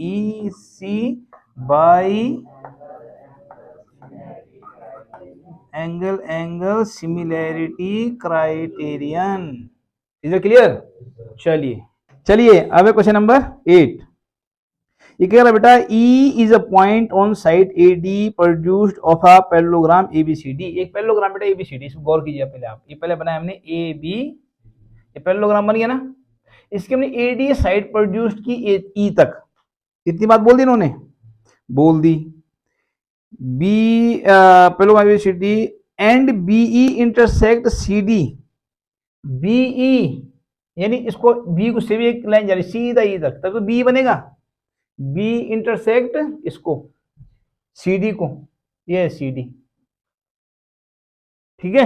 E C by angle similarity criterion, is it clear. चलिए अब क्वेश्चन नंबर 8, ये कह रहा बेटा E is a point on side AD produced of a parallelogram ABCD, एक parallelogram बेटा ABCD, इसको गौर कीजिए पहले आप, ये पहले बनाया हमने AB, ये पैरेललोग्राम बन गया ना, इसके हमने AD साइड प्रोड्यूस्ड की E तक, इतनी बात बोल दी इन्होंने, बोल दी। Be parallelogram ABCD and BE intersect CD, BE यानी इसको B को से भी एक लाइन जा रही सीधा E तक, तब तो B बनेगा, B इंटरसेक्ट इसको CD को, ये CD, ठीक है,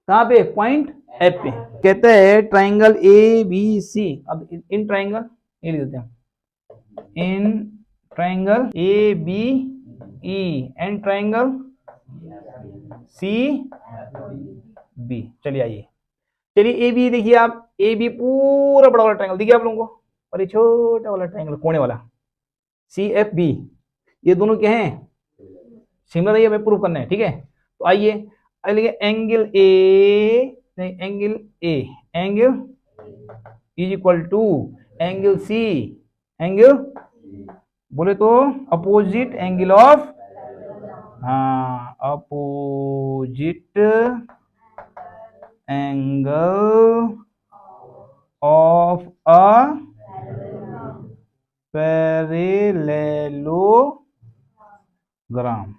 कहां पे, पॉइंट F पे। कहते हैं ट्राइंगल ABC, अब इन ट्राइंगल ये लिख देते हैं, in triangle ABE and triangle CB, चलिए आइए, चलिए AB देखिए आप, AB पूरा बड़ा वाला ट्राइंगल देखिए आप लोगों को, और ये छोटा वाला ट्राइंगल कोने वाला CFB, ये दोनों क्या हैं, सिमिलर है, हमें प्रूव करना है, ठीक है। तो आइए angle A, angle A, angle is equal to angle C, angle बोले तो अपोजिट एंगल ऑफ, हाँ opposite angle of a parallelogram,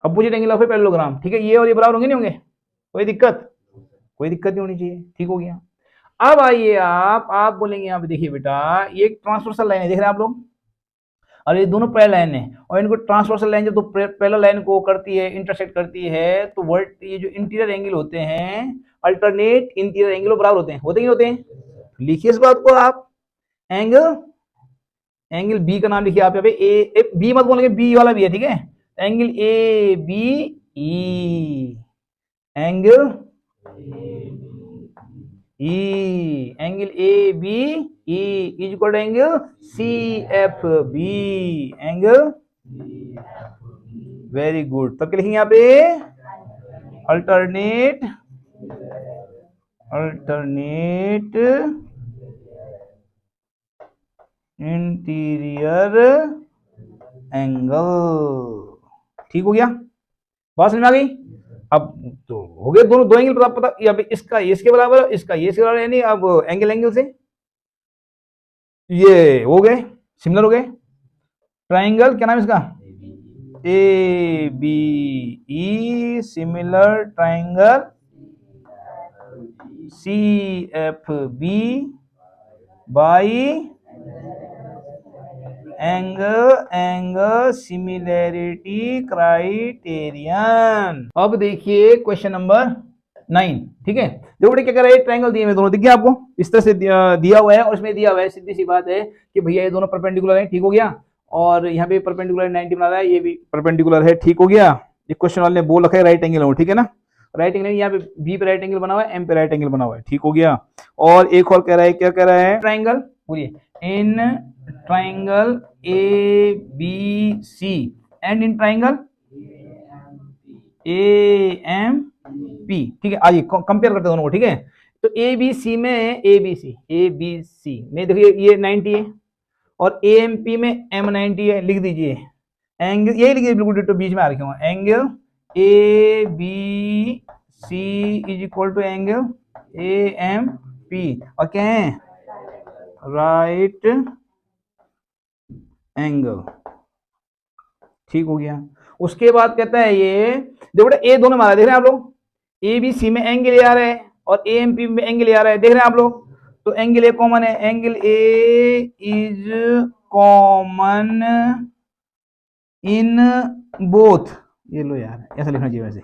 opposite angle of a parallelogram. ठीक है, ये और ये बराबर होंगे नहीं होंगे, कोई दिक्कत नहीं होनी चाहिए। ठीक हो गया। अब आइए आप बोलेंगे यहाँ पे देखिए बेटा, ये एक ट्रांसवर्सल लाइन है, देख रहे हैं आप लोग, और ये दोनों पैरेलल लाइन है, और इनको ट्रांसवर्सल लाइन जब तो पैरेलल लाइन को करती है, इंटरसेक्ट करती है, तो वर्ट ये जो इंटीरियर एंगल होते हैं, अल्टरनेट इंटीरियर एंगल बराबर होते हैं, होते हैं। लिखिए इस बात को आप, एंगल बी का नाम लिखिए आप यहाँ पे, ए बी मत बोलेंगे, बी वाला भी है, ठीक है, angle A B E, angle E, angle A B E is equal to angle C F B, angle, very good. तब क्या लिखेंगे यहाँ पे, अल्टरनेट इंटीरियर एंगल। ठीक हो गया, बात समझ में आ गई। अब तो हो गए दोनों, दो एंगल पता, अब इसका इसके बराबर, इसका ये इसके बराबर, यानी अब एंगल से ये हो गए, सिमिलर हो गए। ट्राइंगल क्या नाम है इसका, A B E, similar triangle C F B by angle similarity criterion. अब देखिए क्वेश्चन नंबर 9। ठीक है, देखो बेटे क्या कर रहे हैं, ट्रायंगल दिए हुए दोनों, दिख गया आपको, इस तरह से दिया हुआ है, और इसमें दिया हुआ है, सीधी सी बात है कि भैया ये दोनों परपेंडिकुलर है। ठीक हो गया, और यहाँ पे परपेंडिकुलर 90 बना रहा है, ये भी परपेंडिकुलर है। ठीक हो गया, ये क्वेश्चन वाले ने बोल रखा है राइट एंगल हो, ठीक है ना, राइट एंगल, यहाँ पे बी पे राइट एंगल बना हुआ है, एम पे राइट एंगल बना हुआ है। ठीक हो गया, और एक और कह रहा है, क्या कह रहा है, ट्राइंगल बोलिए, in triangle A B C and in triangle A M P. ठीक है, आइए कंपेयर करते हैं दोनों को। ठीक है, तो ए बी सी में, ए बी सी में देखिए ये 90 है, और ए एम पी में एम 90 है, लिख दीजिए एंगल, यही लिखिए बिल्कुल, तो बीच में आ रखे हो, angle A B C is equal to angle A M P, और क्या है, राइट एंगल। ठीक हो गया, उसके बाद कहता है ये, देखो ए दोनों मारा, देख रहे हैं आप लोग, ए बी सी में एंगल आ रहा है, और ए एम पी में एंगल आ रहा है, देख रहे हैं आप लोग, तो एंगल ए कॉमन है, angle A is common in both, ये लो यार ऐसा लिखना चाहिए वैसे,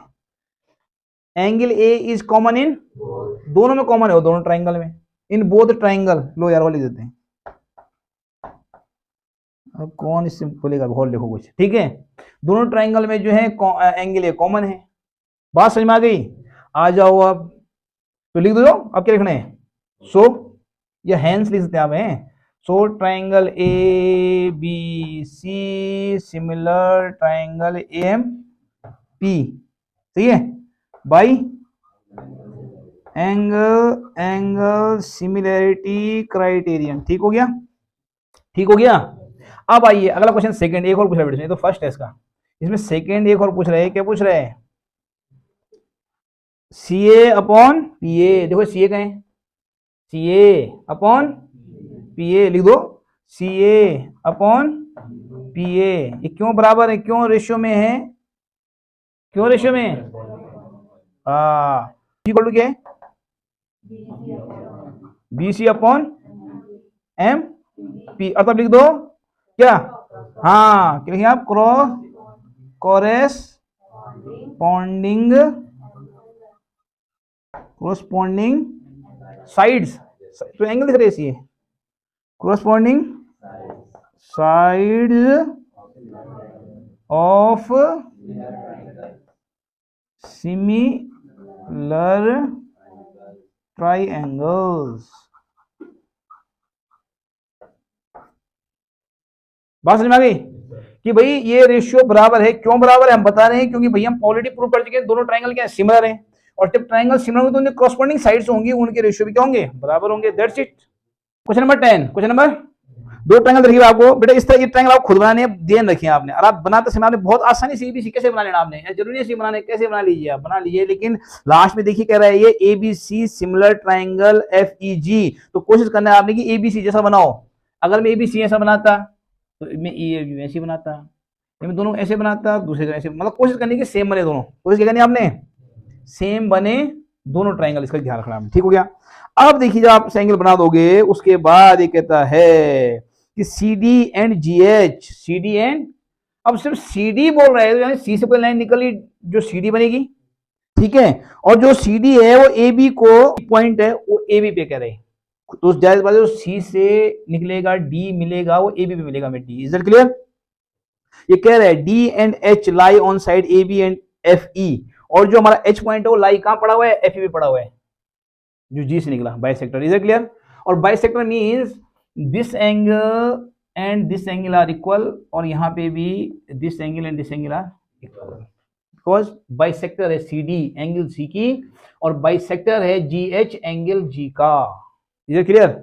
एंगल ए इज कॉमन इन, दोनों में कॉमन है, दोनों ट्राइंगल में, इन बोथ ट्राइंगल, लो यार वो लिख देते हैं, अब कौन इससे बोलेगा, और लिखो कुछ। ठीक है, दोनों ट्राइंगल में जो है एंगल ए कॉमन है, बात समझ में आ गई। आ जाओ अब, तो लिख दो, अब क्या लिखना है, सो या हैंस लिख सकते हैं आप, हैं, so triangle A B C similar triangle A M P, सही है, बाई एंगल सिमिलैरिटी क्राइटेरियन। ठीक हो गया, ठीक हो गया। अब आइए अगला क्वेश्चन, सेकंड, एक और पूछ रहा है, तो फर्स्ट है इसका, इसमें सेकंड एक और पूछ रहे हैं, क्या पूछ रहे हैं, सी ए अपॉन पी ए, देखो सी ए का है, सी ए अपॉन पी ए लिख दो, सी ए अपॉन पी ए, ये क्यों बराबर है, क्यों रेशियो में है, क्यों रेशियो में, इक्वल टू क्या है, B C upon M P, और तब लिख दो क्या, हाँ क्या लिखिए आप, कोरस्पॉन्डिंग साइड्स, तो एंगल दिख रहे हैं, कोरस्पॉन्डिंग साइड्स ऑफ सिमिलर ट्राइएंगल्स। बात समझ में आ गई कि भाई ये रेशियो बराबर है, क्यों बराबर है हम बता रहे हैं, क्योंकि भैया हम ऑलरेडी प्रूव कर चुके हैं दोनों ट्रायंगल क्या सिमिलर हैं, और जब ट्रायंगल सिमिलर होंगे तो उनके कॉरस्पॉन्डिंग साइड्स होंगी, उनके रेशियो भी क्या होंगे, बराबर होंगे, that's it. Question number 10, question number दो ट्रायंगल देखिए आपको बेटा, इस तरह ये ट्रायंगल आप खुद बनाने ध्यान रखिए आपने, और आप बनाते समय आपने बहुत आसानी से एबीसी कैसे बना लेना आपने, जरूरी है बनाने, कैसे बना लीजिए आप, बना लीजिए। लेकिन लास्ट में देखिए कह रहा है ये एबीसी सिमिलर ट्रायंगल एफईजी, तो कोशिश करना है आपने कि एबीसी जैसा बनाओ। अगर मैं एबीसी ऐसा बनाता तो मैं ये ऐसे बनाता, मैं दोनों ऐसे बनाता, दूसरे ऐसे, मतलब कोशिश करनी कि सेम बने दोनों, कोशिश क्या करनी आपने, सेम बने दोनों ट्रायंगल, इसका ध्यान रखना आपने, ठीक हो गया। अब देखिए जब आप एंगल बना दोगे उसके बाद ये कहता है कि C D and G H, C D and, अब सिर्फ सी डी बोल रहा है, यानी सी से कोई लाइन निकली जो सी डी बनेगी, ठीक है, और जो सी डी है वो ए बी को पॉइंट है वो ए बी पे कह रहे हैं, तो जाहिर बात है जो सी से निकलेगा डी मिलेगा वो ए बी पे मिलेगा में डी। Is that clear? ये कह रहा है D and H lie on side A B and F E, और जो हमारा एच पॉइंट है वो लाई कहां पड़ा हुआ है, एफ ई पे पड़ा हुआ है, जो जी से निकला, बाइसेक्टर। Is it clear? और bisector means this angle and this angle are equal, और यहां पे भी this angle and this angle are equal, because bisector है सी डी एंगल सी की, और बाइसेक्टर है जी एच एंगल जी का। Is it clear?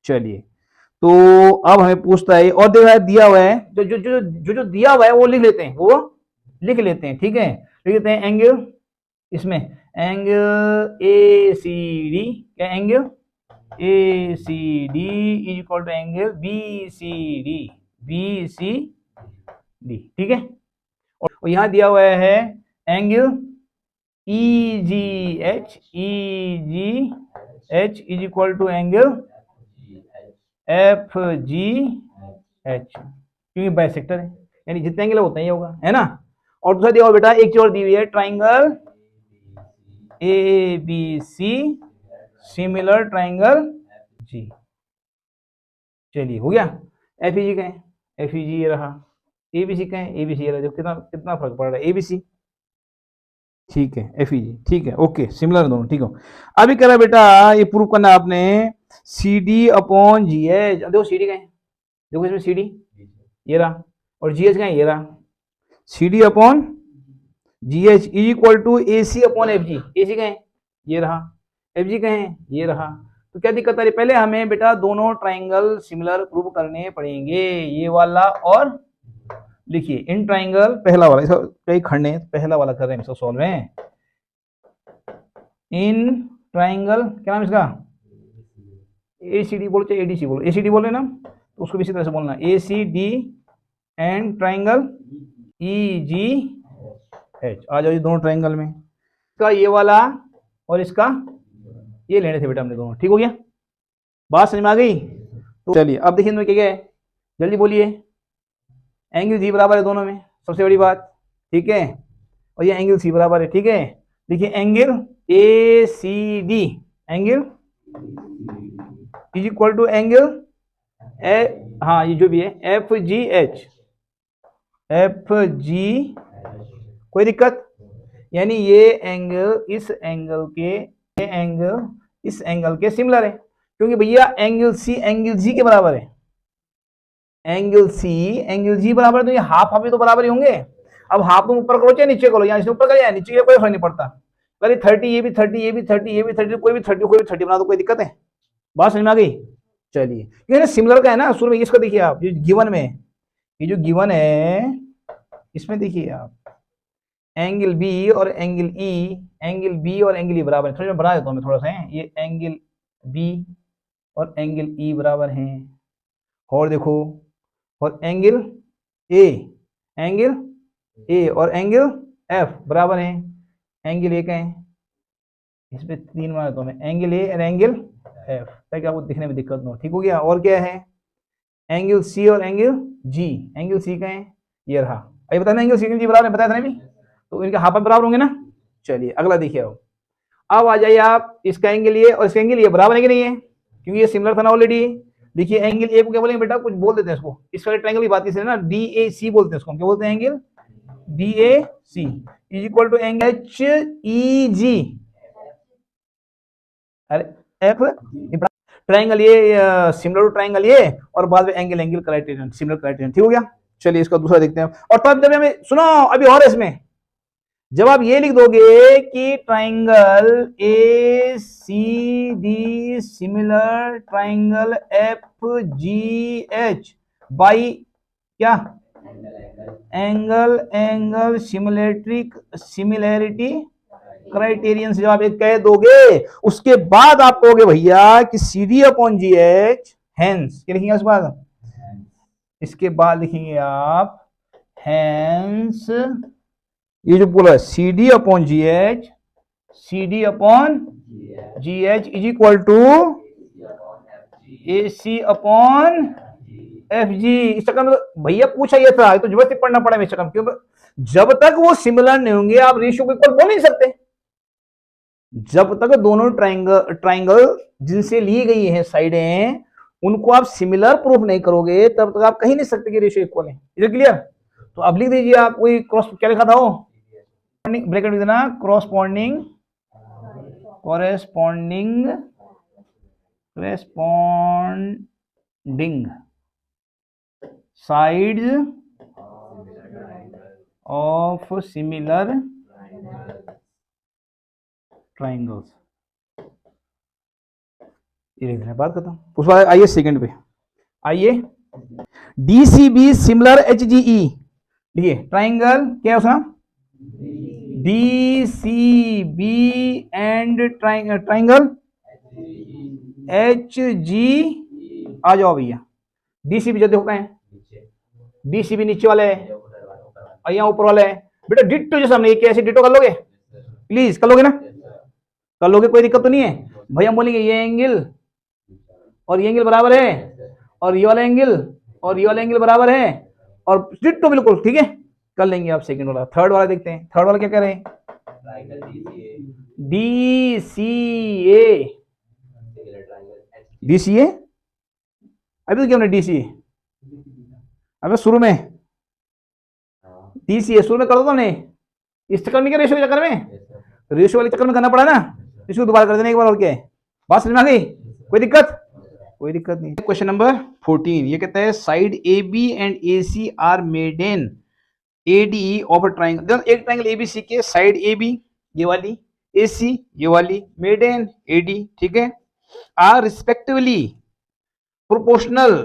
चलिए, तो अब हमें पूछता है, और देखा दिया हुआ है, जो जो जो जो जो दिया हुआ है वो लिख लेते हैं, वो लिख लेते हैं, ठीक है, लिख लेते हैं एंगल, इसमें एंगल ए सी डी, क्या angle A C D is equal to angle B C D, B C D, ठीक है। और यहां दिया हुआ है angle E G H, E G H is equal to angle F G H, क्योंकि bisector है, यानी जितने एंगल उतना ही होगा, है ना। और दूसरा दिया हुआ बेटा एक चीज और दी हुई है, triangle A B C similar triangle G. चलिए हो गया। एफ ई जी कहें, एफ ई जी ये रहा, ए बी सी कहें, ए बी सी ये रहा, कितना कितना फर्क पड़ रहा है, ए बी सी, ठीक है, एफ ई जी, ठीक है, ओके, सिमिलर दोनों, ठीक हो। अभी कह रहा है बेटा ये प्रूव करना आपने C D upon G H, देखो सी डी कहें, देखो इसमें सी डी ये रहा, और जी एच कहें ये रहा, C D upon G H is equal to A C upon F G, A C कहें ये रहा, एफ जी कहें ये रहा। तो क्या दिक्कत आ रही है, पहले हमें बेटा दोनों ट्राइंगल सिमिलर प्रूव करने पड़ेंगे, ये वाला और लिखिए इन ट्राइंगल, पहला वाला, इसका कई खंड है, पहला वाला कर रहे हैं इसको सॉल्व है, इन ट्राइंगल क्या नाम इसका, ए सी डी बोलो चाहे ए डी सी बोलो, ए सी डी बोले ना तो उसको भी इसी तरह से बोलना, A C D and triangle E G H. आ जाओ ये दोनों ट्राइंगल में, इसका ये वाला और इसका ये लेने थे बेटा हमने दोनों, ठीक हो गया, बात समझ में आ गई। तो चलिए अब देखिए क्या है, जल्दी बोलिए, एंगल जी बराबर है दोनों में, सबसे बड़ी बात, ठीक है, और ये एंगल सी बराबर है, ठीक है। देखिए angle A C D, angle is equal to angle A, हाँ ये जो भी है F G H, F G, कोई दिक्कत, यानी ये एंगल इस एंगल के, ये एंगल इस एंगल के सिमिलर है, क्योंकि भैया एंगल सी एंगल जी के बराबर है, एंगल सी एंगल जी बराबर है, तो ये हाफ हाफ ही तो बराबर ही होंगे। अब हाफ तुम ऊपर करो चाहे नीचे करो, यहाँ ऊपर करो या नीचे करो, कोई फर्क नहीं पड़ता, अरे 30 ये भी 30 ये भी 30 ये भी 30, कोई भी 30 कोई भी 30 बना दो, कोई दिक्कत है, बात समझ में आ गई। चलिए ये सिमिलर का है ना, शुरू में इसको देखिए आप, ये गिवन में, ये जो गिवन है इसमें देखिए आप एंगल बी और एंगल ई, एंगल बी और एंगल ई बराबर है, थोड़ा बना देता हूँ मैं थोड़ा सा, ये एंगल बी और एंगल ई बराबर हैं, और देखो, और एंगल ए और एंगल एफ बराबर हैं, एंगल ए का है, इसमें 3 बना देता हूँ मैं, एंगल ए और एंगल एफ, ताकि आपको दिखने में दिक्कत ना हो, ठीक हो गया। और क्या है, एंगल सी और एंगल जी, एंगल सी का है ये रहा, अभी बताना एंगल सी एंगल जी बराबर है, बताया था ना भी, तो इनके हाफ बराबर होंगे ना। चलिए अगला देखिए, अब आ जाइए आप, इसका एंगल ये और इसका एंगल ये बराबर है कि नहीं है, क्योंकि ये सिमिलर था ना ऑलरेडी। देखिए एंगल ए को क्या बोलेंगे बेटा, कुछ बोल देते हैं इसको, इस वाले ट्रायंगल की बात की ना, डी ए सी बोलते हैं इसको, क्या बोलते हैं, angle D A C is equal to angle H E G, अरे एफ, ट्रायंगल ये सिमिलर टू ट्रायंगल ये, और बाद में angle angle criterion, similar criterion, ठीक हो गया। चलिए इसका दूसरा देखते हैं, और तब जब हमें सुनो अभी और इसमें जब आप ये लिख दोगे कि triangle A C D similar triangle F G H by क्या एंगल सिमिलैरिटी क्राइटेरियन से जब आप एक कह दोगे, उसके बाद आप कहोगे भैया कि C D upon G H hence, क्या लिखेंगे उसके बाद? इसके बाद लिखेंगे आप हेंस, ये जो बोला C D upon G H, C D upon G H is equal to A C upon F G. इस चक्कर में तो भैया पूछा ये था, तो जबरदस्ती पढ़ना पड़ा इस चक्कर में, क्यों? जब तक वो सिमिलर नहीं होंगे आप रेशियो को इक्वल बोल नहीं सकते। जब तक दोनों ट्राइंगल जिनसे ली गई है साइडें, उनको आप सिमिलर प्रूफ नहीं करोगे, तब तक आप कहीं नहीं सकते कि रेशियो इक्वल है। Is it clear? तो अब लिख दीजिए आप, कोई क्रॉस क्या लिखा था वो, ब्रैकेट में देना, corresponding sides of similar triangles। ये लिख रहे हैं, बात खत्म। उस बाद आइए सेकंड पे, आइए DCB सिमिलर HGE, देखिए ट्राइंगल क्या है उसका, DCB एंड ट्राइंगल HG। आ जाओ भैया, DCB जो देखो कहें, DCB नीचे वाले है और यहाँ ऊपर वाले है। बेटा डिट्टो जैसा हमने कैसे डिट्टो कर लोगे? प्लीज कर लोगे ना? कर लोगे, कोई दिक्कत तो नहीं है। भैया हम बोलेंगे ये एंगल और ये एंगल बराबर है, और ये वाला एंगल और ये वाला एंगल बराबर है, और डिट्टो बिल्कुल ठीक है, कर लेंगे आप। सेकंड वाला, थर्ड वाला देखते हैं। थर्ड वाला क्या कह रहे हैं? DCA अभी तो क्या हमने DCA, अबे शुरू में DCA शुरू में कर दो तुमने, इस चक्कर में क्या, रेशियो के चक्कर में, रेशियो वाले चक्कर में करना पड़ा ना, इसको दोबारा कर देना एक बार। और क्या है, बात समझ में आ गई? कोई दिक्कत? कोई दिक्कत नहीं। क्वेश्चन नंबर 14 ये कहता है side AB and AC are median ADE of a triangle. एक ट्राइंगल ABC के साइड AB ये वाली, AC ये वाली, मेड इन AD, ठीक है, are respectively proportional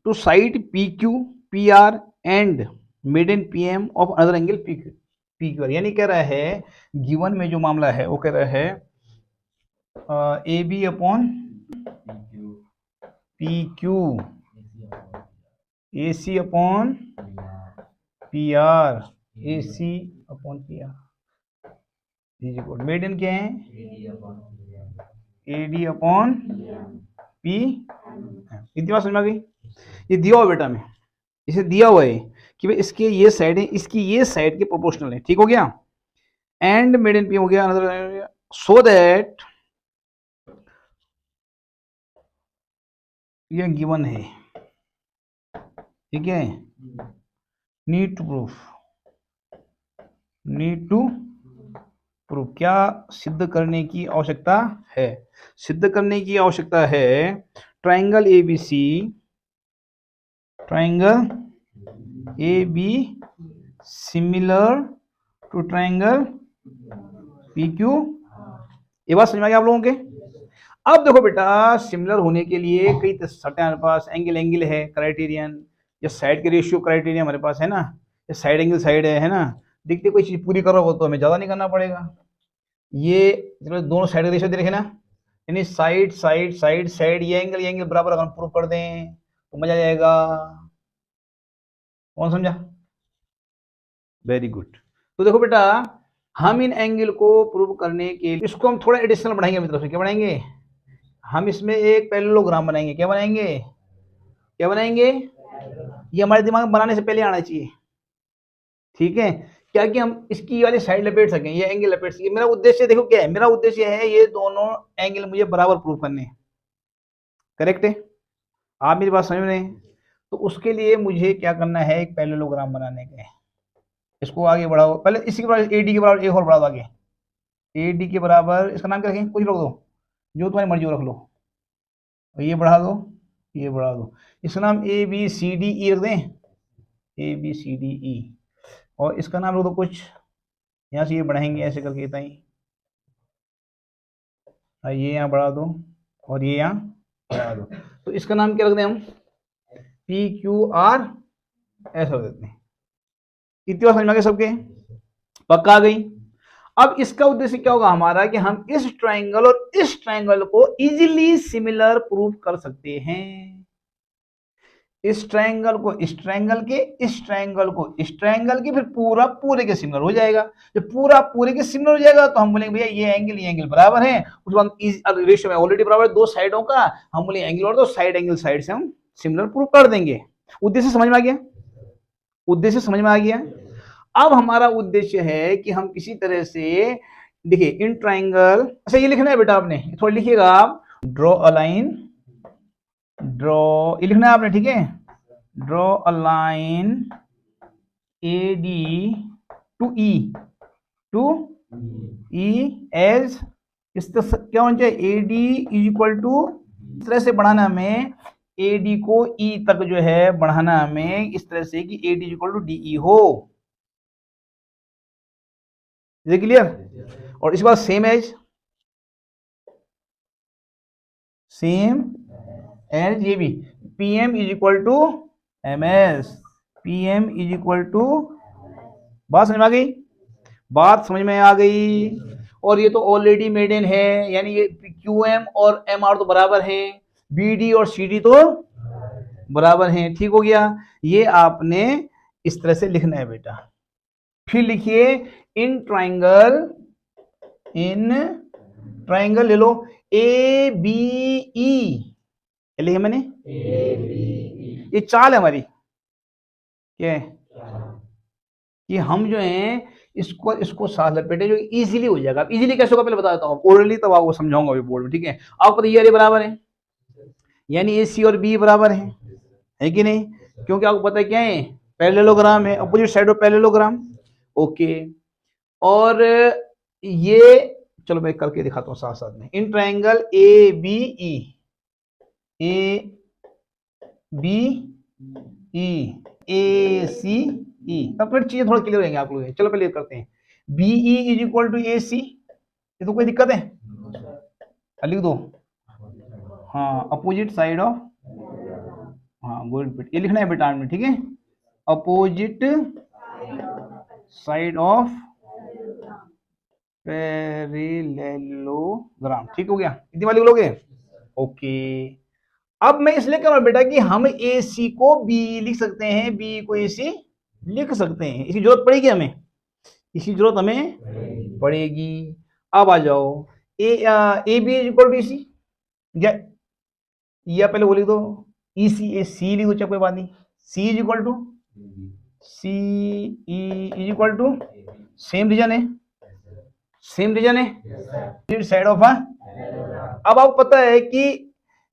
to side PQ PR and median PM of another angle PQ। यानी कह रहा है गिवन में जो मामला है वो कह रहा है AB upon PQ, AC upon PR, AC upon PR made in क्या है, AD अपॉन P। इतनी बात समझ में आ गई? ये दिया हुआ बेटा में, इसे दिया हुआ है कि भाई इसके ये साइड है, इसकी ये साइड के प्रोपोर्शनल है, ठीक हो गया, एंड मेड इन P हो गया अनदर, सो दैट ये गिवन है, ठीक है, नीड टू प्रूफ क्या सिद्ध करने की आवश्यकता है? सिद्ध करने की आवश्यकता है triangle AB similar to triangle PQ। ये बात समझ में आ गया आप लोगों के? अब देखो बेटा, सिमिलर होने के लिए कई सटे हमारे पास, एंगल है क्राइटेरियन, या साइड के रेशियो क्राइटेरियन हमारे पास है ना, या साइड एंगल साइड है ना, दिखते कोई चीज पूरी करो हो तो हमें ज्यादा नहीं करना पड़ेगा। ये दोनों साइड का रेशियो देखे ना, यानी साइड ये एंगल बराबर अगर प्रूफ कर दें तो मजा आ जाएगा। कौन समझा? Very good. तो देखो बेटा, हम इन एंगल को प्रूव करने के लिए इसको हम थोड़ा एडिशनल बढ़ाएंगे अपनी तरफ से। क्या बढ़ाएंगे? हम इसमें एक पैरेललोग्राम बनाएंगे। क्या बनाएंगे? ये हमारे दिमाग में बनाने से पहले आना चाहिए, ठीक है, क्या कि हम इसकी वाली साइड लपेट सकें, ये एंगल लपेट सकें। मेरा उद्देश्य देखो क्या है, मेरा उद्देश्य है ये दोनों एंगल मुझे बराबर प्रूव करने, करेक्ट है? आप मेरी बात समझ रहे हैं? तो उसके लिए मुझे क्या करना है, एक पैरेललोग्राम बनाने के। इसको आगे बढ़ाओ, पहले इसी के बराबर AD के बराबर एक और बढ़ा दो आगे, AD के बराबर, इसका नाम क्या रखें? कुछ रख दो, जो तुम्हारी मर्जी हो रख लो। ये बढ़ा दो, ये बढ़ा दो, इसका नाम ABCDE रख दें, ABCDE, और इसका नाम रख दो कुछ, यहाँ से ये बढ़ाएंगे ऐसे करके इतना ही, ये यहाँ बढ़ा दो और ये यहाँ बढ़ा दो, तो इसका नाम क्या रख दें हम, पी क्यू आर ऐसा रख देते हैं। इतनी बात समझ में आ गई सबके, पक्का आ गई। अब इसका उद्देश्य क्या होगा हमारा कि हम इस ट्रायंगल और इस ट्रायंगल को इजीली सिमिलर प्रूव कर सकते हैं। इस ट्रायंगल को इस ट्रायंगल के, इस ट्रायंगल को इस ट्रायंगल के, फिर पूरा पूरे के सिमिलर हो जाएगा। जब पूरा पूरे के सिमिलर हो जाएगा तो हम बोलेंगे भैया ये एंगल बराबर है। उसके बाद रेशियो में ऑलरेडी बराबर है दो साइडों का, हम बोलेंगे एंगल और तो साइड एंगल साइड से हम सिमिलर प्रूव कर देंगे। उद्देश्य समझ में आ गया, उद्देश्य समझ में आ गया। अब हमारा उद्देश्य है कि हम किसी तरह से देखिए इन ट्रायंगल, अच्छा ये लिखना है बेटा आपने, थोड़ा लिखिएगा आप, ड्रॉ अ लाइन, ड्रॉ ये लिखना है आपने, ठीक है, draw a line A D to E as, इस तरह क्या होना चाहिए, A D is equal to, इस तरह से बढ़ाना हमें ए डी को ई तक जो है बढ़ाना हमें इस तरह से कि A D is equal to D E हो, ये क्लियर। और इस बार सेम एज ये भी P M is equal to M S, P M is equal to, बात समझ में आ गई, बात समझ में आ गई। और ये तो ऑलरेडी मेड इन है, यानी ये क्यू एम और एम आर तो बराबर है, बी डी और सी डी तो बराबर हैं, ठीक हो गया। ये आपने इस तरह से लिखना है बेटा। फिर लिखिए इन ट्राइंगल ले लो ए बी ई, लिखे मैंने ये चाल है हमारी, क्या है कि हम जो है इसको साथ लपेटे जो इजीली हो जाएगा। इजीली कैसे होगा पहले बता देता हूँ, ओरली तब आपको समझाऊंगा अभी बोर्ड में, ठीक है। आपको पता ये बराबर है, यानी ए सी और बी बराबर है कि नहीं, क्योंकि आपको पता है क्या है, पैरेललोग्राम है, opposite side of parallelogram, okay. और ये चलो मैं करके दिखाता हूँ साथ साथ में, इन triangle A B E A C ई, तब फिर चीजें थोड़ा क्लियर होंगे आप लोग। चलो पहले करते हैं, B E is equal to A C, ये तो कोई दिक्कत है, लिख दो, हाँ अपोजिट साइड ऑफ, हाँ गुड, ये लिखना है बेटा में, ठीक है, अपोजिट साइड ऑफ पैरेललोग्राम, ठीक हो गया, इतनी वाली लोगे, ओके। अब मैं इसलिए कह रहा हूं बेटा कि हम ए सी को बी लिख सकते हैं, बी को ए सी लिख सकते हैं, इसकी जरूरत पड़ेगी हमें, इसकी जरूरत हमें पड़ेगी। अब आ जाओ A B is equal to A C, या पहले वो लिख दो ई सी, ए सी लिख दो, चाहे कोई बात नहीं, C is equal to C E is equal to, same reason है, सेम रीजन है, साइड ऑफ। अब आपको पता है कि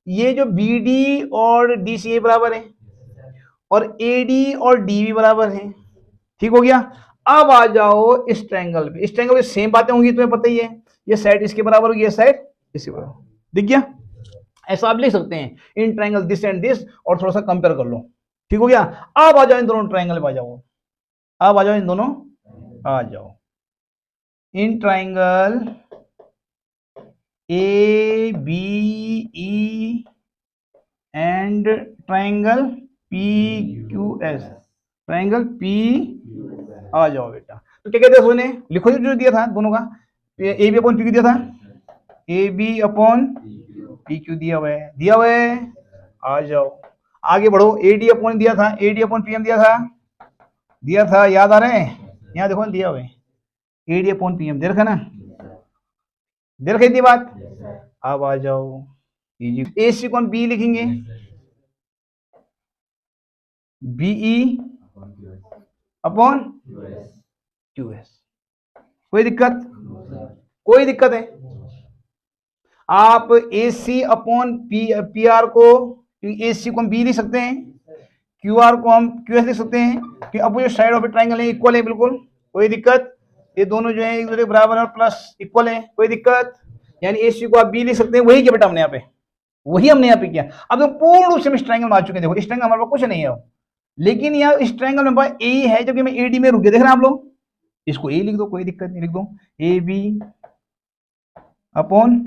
ये जो बी डी और डी सी बराबर है और ए डी और डी भी बराबर है, ठीक हो गया। अब आ जाओ इस ट्रायंगल पे, इस ट्रायंगल पे सेम बातें होंगी, तुम्हें पता ही है, ये साइड इसके बराबर होगी, ये साइड इसके बराबर, दिख गया। ऐसा आप लिख सकते हैं in triangle this and this, और थोड़ा सा कंपेयर कर लो, ठीक हो गया। अब आ जाओ इन दोनों ट्रायंगल पे, आ जाओ, अब आ जाओ इन दोनों, आ जाओ in triangle A B E and triangle P Q S, triangle P, आ जाओ बेटा। तो क्या कहते हैं सोने, लिखो जो दिया था दोनों का, A B upon P Q दिया था, A B upon P Q दिया हुआ है, दिया हुआ है, आ जाओ आगे बढ़ो, ए डी अपॉन दिया था, A D upon P M दिया था, याद आ रहे हैं, यहाँ देखो दिया हुआ है, A D upon P M दे रखा ना, दे रखी थी बात। अब आ जाओ ए सी को हम बी लिखेंगे, बीई अपॉन क्यू एस, कोई दिक्कत, कोई दिक्कत है। आप A C upon P are को, ए सी को हम बी लिख सकते हैं, क्यू आर को हम क्यू एस लिख सकते हैं, कि अपोजिट साइड ऑफ ट्रायंगल है, इक्वल है, बिल्कुल कोई दिक्कत, ये दोनों जो है एक दूसरे के बराबर और प्लस इक्वल है, कोई दिक्कत, यानी ए सी को आप बी लिख सकते हैं। वही किया बेटा हमने यहाँ पे, वही हमने यहाँ पे किया। अब तो पूर्ण रूप से इस ट्रायंगल में आ चुके हैं, देखो इस ट्रायंगल हमारे पास कुछ नहीं है, लेकिन यहाँ इस ट्रायंगल में ए है, जबकि मैं ए डी में रुक गया, देख रहे हैं आप लोग, इसको ए लिख दो, कोई दिक्कत नहीं, लिख दो A B upon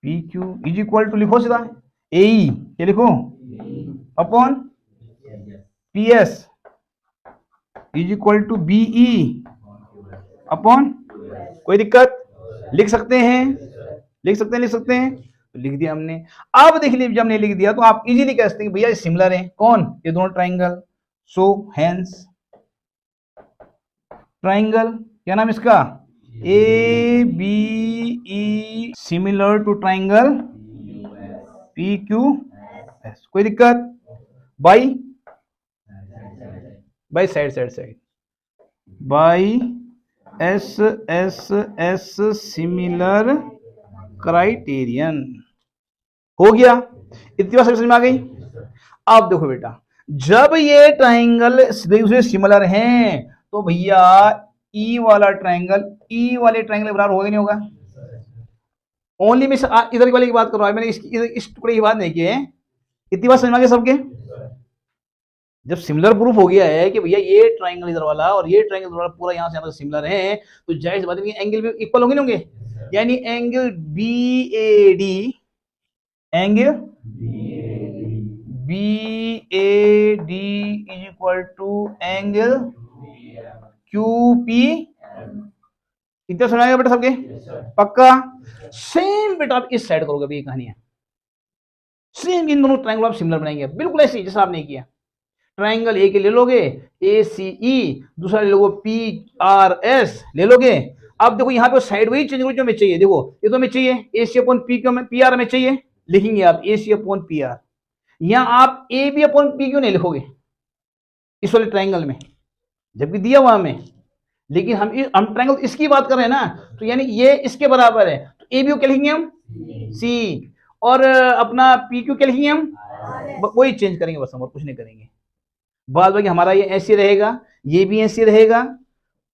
P Q is equal to, लिखो सीधा ए ई, क्या लिखो, upon P S is equal to B E upon, कोई दिक्कत, लिख सकते हैं, लिख सकते हैं, लिख सकते हैं, तो लिख दिया हमने। अब देख लीजिए, जब हमने लिख दिया तो आप इजीली कह सकते हैं भैया सिमिलर है, कौन, ये दोनों ट्राइंगल। सो हेंस ट्राइंगल, क्या नाम इसका, A B E similar to triangle P Q S, कोई दिक्कत, by side side side by S S S similar criterion, हो गया, इतनी बात समझ में आ गई। अब देखो बेटा, जब ये ट्राइंगल दूसरे सिमिलर हैं तो भैया ई वाला ट्राइंगल ई वाले ट्राइंगल बराबर होगा नहीं होगा, ओनली मैं इधर वाले की बात कर रहा हूं, मैंने इस टुकड़े की बात नहीं की है, इतनी बात समझ में आ गई सबके। जब सिमिलर प्रूफ हो गया है कि भैया ये ट्राइंगल इधर वाला और ये ट्राइंगल इधर वाला पूरा यहां से यहां तक सिमिलर है, तो जाहिर सी बात है एंगल भी इक्वल होंगे नहीं होंगे, यानी angle B A D, angle B A D is equal to angle Q P, इतना सुनाएगा बेटा सबके, पक्का। सेम बेटा आप इस साइड करोगे, ये कहानी है सेम, इन दोनों ट्राइंगल आप सिमिलर बनाएंगे बिल्कुल ऐसे जैसा आपने किया। ट्राइंगल ए के ले लोगे ए सी ई, दूसरा ले लोगे पी आर एस ले लोगे। अब देखो यहाँ पे साइड वही चेंज जो हमें चाहिए, देखो ये तो हमें चाहिए A C upon P Q, P R हमें चाहिए, लिखेंगे आप A C upon P R, यहाँ आप A B upon P Q नहीं लिखोगे इस वाले ट्राइंगल में, जबकि दिया हुआ हमें, लेकिन हम ट्राइंगल इसकी बात कर रहे हैं ना, तो यानी ये इसके बराबर है, तो ए बी क्या लिखेंगे हम सी, और अपना पी क्यू क्या लिखेंगे हम, वही चेंज करेंगे बस, हम और कुछ नहीं करेंगे। बाद बाकी हमारा ये ऐसे रहेगा, ये भी ऐसे रहेगा,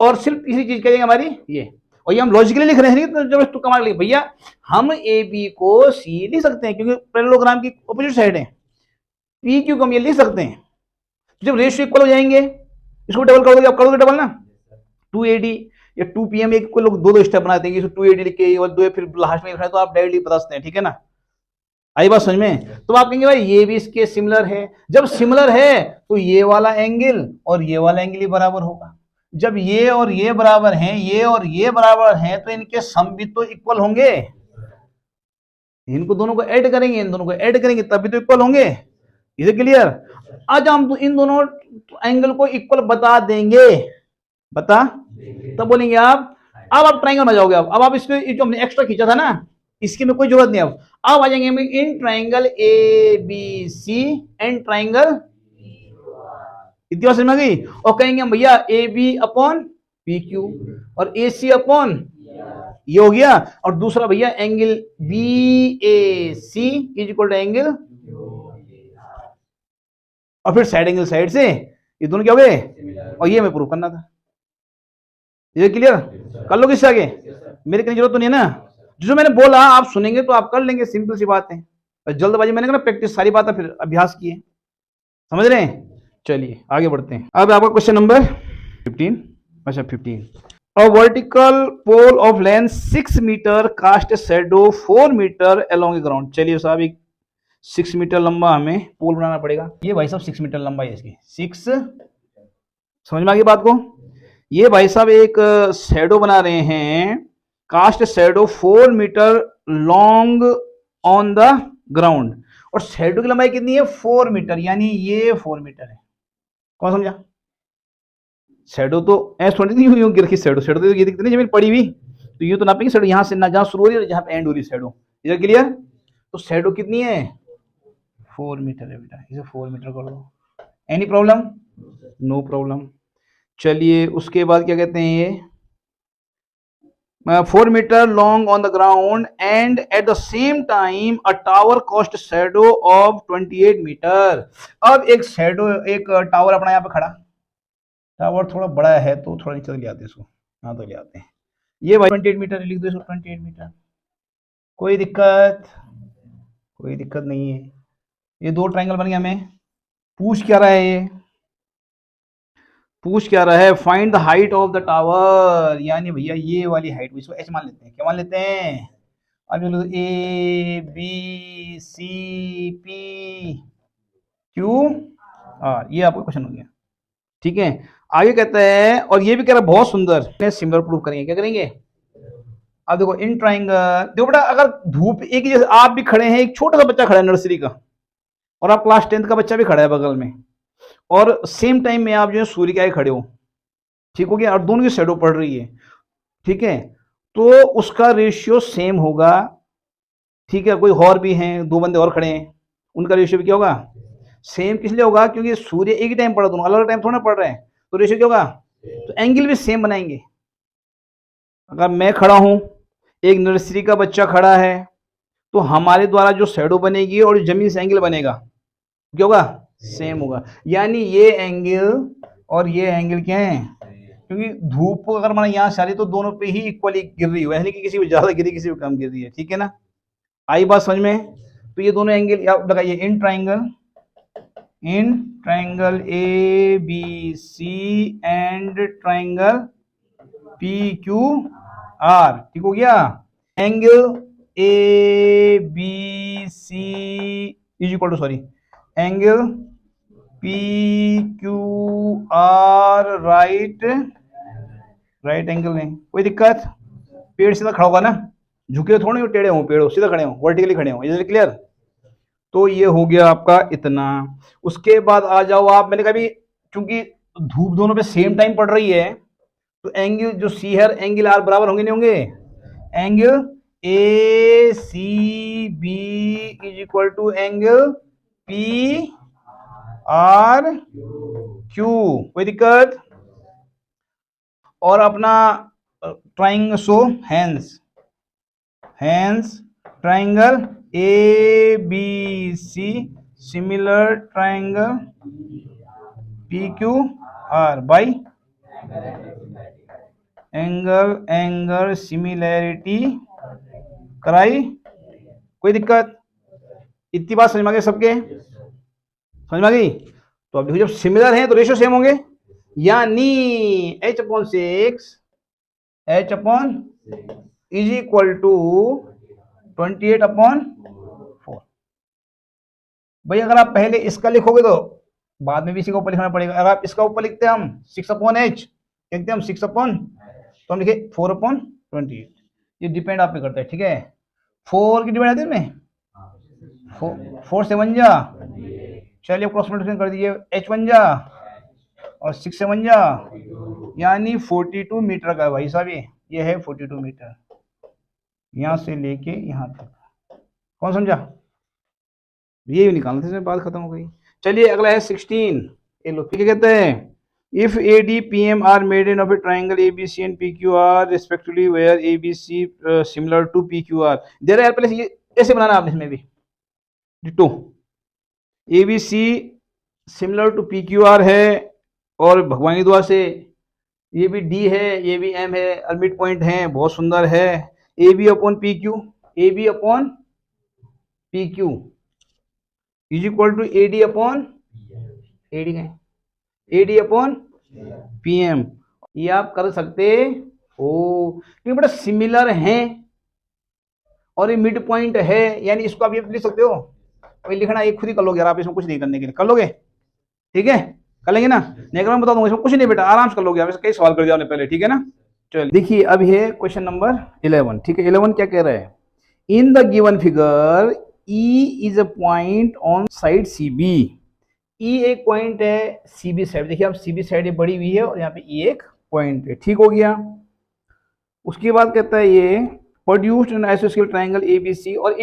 और सिर्फ तीसरी चीज करेंगे हमारी ये, और ये हम लॉजिकली लिख रहे हैं, तो जब तो कमाल लिख भैया, हम ए बी को सी लिख सकते हैं क्योंकि पैरेललोग्राम की ऑपोजिट साइड है, पी क्यू को हम ये लिख सकते हैं। जब रेशियो इक्वल हो जाएंगे, इसको डबल कर दोगे, आप करोगे डबल ना, 2AD या 2PM, एक को लोग दो स्टेप बनाते हैं, 2AD लिख के और दो फिर लास्ट में, तो आप डायरेक्टली बता सकते हैं, ठीक है ना, आई बात समझ में। तो आप कहेंगे भाई ये भी इसके सिमिलर है, जब सिमिलर है तो ये वाला एंगल और ये वाला एंगल ही बराबर होगा, जब ये और ये बराबर हैं, ये और ये बराबर हैं, तो इनके सम भी तो इक्वल होंगे, इनको दोनों को ऐड करेंगे, इन दोनों को ऐड करेंगे तब भी तो इक्वल होंगे, इसे क्लियर। आज हम तो इन दोनों एंगल को इक्वल बता देंगे, बता तब बोलेंगे आप, अब आप ट्राइंगल में जाओगे, अब आप इसमें जो हमने एक्स्ट्रा खींचा था ना, इसकी में कोई जरूरत नहीं, अब आ जाएंगे हम in triangle A B C and triangle, इतनी बात समझ में गई, और कहेंगे हम भैया A B upon P Q और ए सी अपॉन, ये हो गया, और दूसरा भैया angle B A C is equal to angle, और फिर साइड एंगल साइड से, ये दोनों क्या हो गए, और ये हमें प्रूव करना था, ये क्लियर कर लो किससे आगे, मेरे करने की जरूरत तो नहीं है ना, जो मैंने बोला आप सुनेंगे तो आप कर लेंगे, सिंपल सी बात है, जल्दबाजी मैंने कहा प्रैक्टिस सारी बात है, फिर अभ्यास किए, समझ रहे हैं। चलिए आगे बढ़ते हैं, अब आपका क्वेश्चन नंबर 15, अच्छा 15, a vertical pole of length 6 metre cast shadow 4 metre along ground. चलिए साहब, एक 6 मीटर लंबा हमें पोल बनाना पड़ेगा, ये भाई साहब 6 मीटर लंबा है इसकी, 6, समझ में आ गई बात को, ये भाई साहब एक शैडो बना रहे हैं, cast shadow 4 metre long on the ground, और शैडो की लंबाई कितनी है 4 मीटर, यानी ये 4 मीटर है, कौन समझा, शैडो तो ऐसे थोड़ी नहीं यूं गिर की शैडो, शैडो तो ये दिखती नहीं जमीन पड़ी हुई, तो यूं तो नापेंगे शैडो यहां से ना, जहां शुरू हो रही है जहां पे एंड हो रही है शैडो, इधर क्लियर, तो शैडो कितनी है 4 मीटर है बेटा, इसे 4 मीटर कर दो, एनी प्रॉब्लम, नो प्रॉब्लम। चलिए उसके बाद क्या कहते हैं, ये 4 metre long on the ground and at the same time a tower cost shadow of 28 metre. अब एक शैडो, एक टावर अपना यहाँ पे खड़ा, टावर थोड़ा बड़ा है तो थोड़ा नीचे ले आते हैं इसको, यहाँ तो ले आते हैं, ये भाई 28 मीटर लिख दो इसको, 28 मीटर, कोई दिक्कत, कोई दिक्कत नहीं है। ये दो ट्रायंगल बन गया, हमें पूछ क्या रहा है, ये पूछ क्या रहा है, find the height of the tower, यानी भैया ये वाली हाइट, इसको एच मान लेते हैं, क्या मान लेते हैं, अब ये लिखो A B C P Q R, ये आपका क्वेश्चन हो गया। ठीक है, आगे कहता है, और ये भी कह रहा है बहुत सुंदर, सिमिलर प्रूफ करेंगे। क्या करेंगे? अब देखो इन ट्राइंगल, देखो बेटा, अगर धूप एक ही, जैसे आप भी खड़े हैं, एक छोटा सा बच्चा खड़ा है नर्सरी का, और आप क्लास 10th का बच्चा भी खड़ा है बगल में, और सेम टाइम में आप जो है सूर्य के आगे खड़े हो, ठीक हो गया, और दोनों की शैडो पड़ रही है, ठीक है, तो उसका रेशियो सेम होगा। ठीक है, कोई और भी हैं, दो बंदे और खड़े हैं, उनका रेशियो भी क्या होगा? सेम। किस लिए होगा? क्योंकि सूर्य एक ही टाइम पड़ रहा, दोनों अलग अलग टाइम थोड़ा ना पड़ रहे हैं, तो रेशियो क्या होगा? तो एंगल भी सेम बनाएंगे। अगर मैं खड़ा हूं, एक नर्सरी का बच्चा खड़ा है, तो हमारे द्वारा जो शैडो बनेगी और जमीन से एंगल बनेगा, क्या होगा? सेम होगा। यानी ये एंगल और ये एंगल क्या है? क्योंकि धूप अगर माना यहाँ से आ रही तो दोनों पे ही इक्वली गिर रही हो, यानी कि किसी पे ज्यादा गिरी, किसी पे कम गिर रही है। ठीक है ना? आई बात समझ में? तो ये दोनों एंगल आप लगाइए, in triangle A B C and triangle P Q R. ठीक हो गया? Angle A B C is equal to, sorry, angle P Q R right angle है। कोई दिक्कत? पेड़ सीधा खड़ा होगा ना, झुके थोड़े हो, टेढ़े हो पेड़, सीधा खड़े हो, वर्टिकली खड़े हो। ये क्लियर? तो ये हो गया आपका इतना। उसके बाद आ जाओ आप, मैंने कहा भी क्योंकि धूप दोनों पे सेम टाइम पड़ रही है, तो एंगल जो सी है, एंगल आर बराबर होंगे नहीं होंगे? Angle A C B is equal to angle P R Q. कोई दिक्कत? और अपना triangle, so hence triangle A B C similar triangle P Q R by angle similarity कराई। कोई दिक्कत? इतनी बात समझ में आ गई सबके? समझ में आ गई? तो अब देखो, जब सिमिलर हैं तो रेशियो सेम होंगे, यानी h/6 इज इक्वल टू 28/4। भाई अगर आप पहले इसका लिखोगे तो बाद में भी इसी का ऊपर लिखना पड़ेगा। अगर आप इसका ऊपर लिखते हैं हम 6/h, लिखते हैं हम 6 तो हम लिखे 4/28। ये डिपेंड आप पे करता है। ठीक है, 4 की डिपेंड आती है में 4 से 1 जा, चलिए क्रॉस मल्टीप्लिकेशन कर दीजिए, h1 जा और 6 से 1 जा, यानी 42 मीटर का है भाई साहब। ये है 42 मीटर, यहां से लेके यहां तक। कौन समझा? ये भी निकालते थे, बात खत्म हो गई। चलिए अगला है 16। ये लो, क्या कहते हैं? If A D P M are medians of a triangle A B C and P Q R respectively where A B C similar to P Q R. दे रहा है पहले ये ऐसे बनाना आपने, इसमें भी ditto A B C similar to P Q R है, और भगवान की दुआ से ये भी डी है, ये भी एम है, और मिड पॉइंट है, बहुत सुंदर है। A B upon P Q, A B upon P Q is equal to A D upon A D है, A D upon P M. ये आप कर सकते हो, क्योंकि बेटा सिमिलर हैं और ये मिड पॉइंट है, यानी इसको आप ये लिख सकते हो। कोई लिखना ये खुद ही कर लोगे यार आप, इसमें कुछ नहीं करने के लिए, कर लोगे? ठीक है, कर लेंगे ना? नहीं कर बता दूंगा, इसमें कुछ नहीं बेटा, आराम से कर लोगे आप, कई सवाल कर दिया आपने पहले। ठीक है ना? चलिए देखिए, अब ये क्वेश्चन नंबर 11। ठीक है, 11 क्या कह रहा है? In the given figure E is a point on side C B. E एक पॉइंट है सी बी साइड, देखिए आप सी बी साइड ये बड़ी हुई है और यहाँ पे ई एक पॉइंट है। ठीक हो गया? उसके बाद कहता है ये प्रोड्यूस्ड एन आइसोस्केल ट्राइंगल एबीसी, और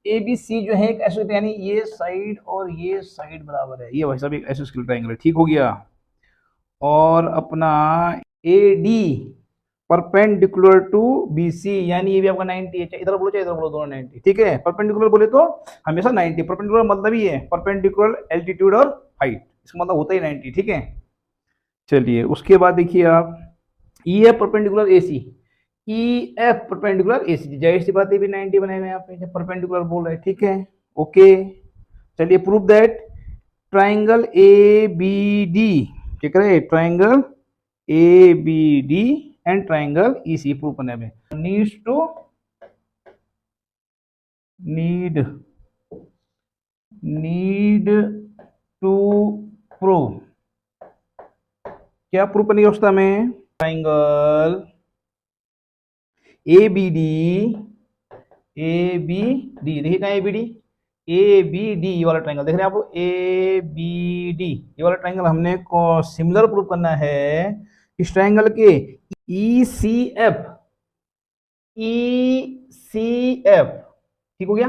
एबीसी जो है एक आइसोस्केल, यानी ये साइड और ये साइड बराबर है, ये भाई साहब एक आइसोस्केल ट्राइंगल है। ठीक हो गया? और अपना एडी परपेंडिकुलर टू बीसी, यानी ये भी आपका 90 है, इधर बोलो चाहे इधर बोलो, दोनों 90। ठीक है, परपेंडिकुलर बोले तो हमेशा 90, परपेंडिकुलर मतलब ही है परपेंडिकुलर एल्टीट्यूड और हाइट, इसका मतलब होता ही 90। ठीक है, चलिए उसके बाद देखिए आप, E F perpendicular A C, E F perpendicular A C, जाहिर सी बात है भी 90 बनाए हुए यहाँ पे, जब परपेंडिकुलर बोल रहे हैं। ठीक है, ओके। चलिए prove that triangle A B D, क्या करे? Triangle A B D and triangle E C prove करने में needs to need to prove, क्या प्रूव करने की आवश्यकता में? ट्राइंगल ए बी डी, देखिए कहाँ A B D, A B D, ये वाला ट्राइंगल देख रहे हैं आप, ए बी डी, ये वाला ट्राइंगल हमने को सिमिलर प्रूव करना है इस ट्राइंगल के ई सी एफ, ठीक हो गया,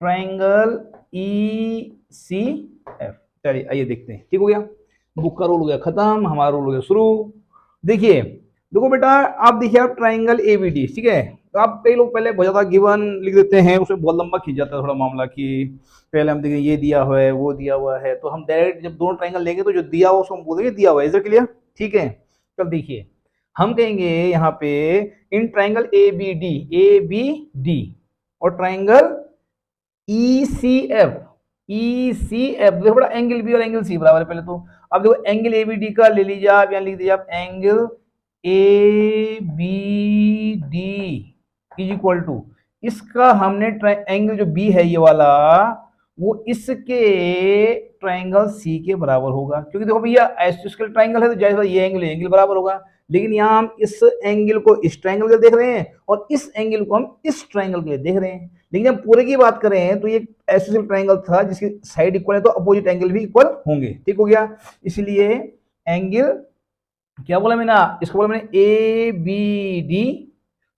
ट्राइंगल ई सी एफ। चलिए आइए देखते हैं, ठीक हो गया, बुक का रूल हो गया खत्म, हमारा रूल हो गया शुरू। देखिए देखो बेटा, आप देखिए आप ट्राइंगल ए बी डी, ठीक है, तो आप कई लोग पहले बहुत ज्यादा गिवन लिख देते हैं, उसमें बहुत लंबा खींच जाता है थोड़ा मामला कि पहले हम देखें ये दिया हुआ है वो दिया हुआ है, तो हम डायरेक्ट जब दोनों ट्राइंगल लेंगे तो जो दिया हुआ उसको हम बोलेंगे दिया हुआ है। Is it clear? ठीक है, चल देखिए हम कहेंगे यहाँ पे in triangle A B D और ट्राइंगल ई सी एफ, देखो बड़ा एंगल बी और एंगल सी बराबर है पहले तो। अब देखो एंगल ए बी डी का ले लीजिए आप, यहाँ लिख दीजिए आप angle A B D is equal to, इसका हमने एंगल जो बी है ये वाला, वो इसके ट्राइंगल सी के बराबर होगा, क्योंकि देखो भैया आइसोस्केल ट्राइंगल है तो जाहिर ये एंगल बराबर होगा, लेकिन यहाँ हम इस एंगल को इस ट्राइंगल के लिए देख रहे हैं और इस एंगल को हम इस ट्राइंगल के लिए देख रहे हैं, लेकिन जब पूरे की बात करें तो ये आइसोस्केल ट्राइंगल था जिसकी साइड इक्वल है तो अपोजिट एंगल भी इक्वल होंगे, ठीक हो गया। इसलिए एंगल क्या बोला मैंने, इसको बोला मैंने ए बी डी,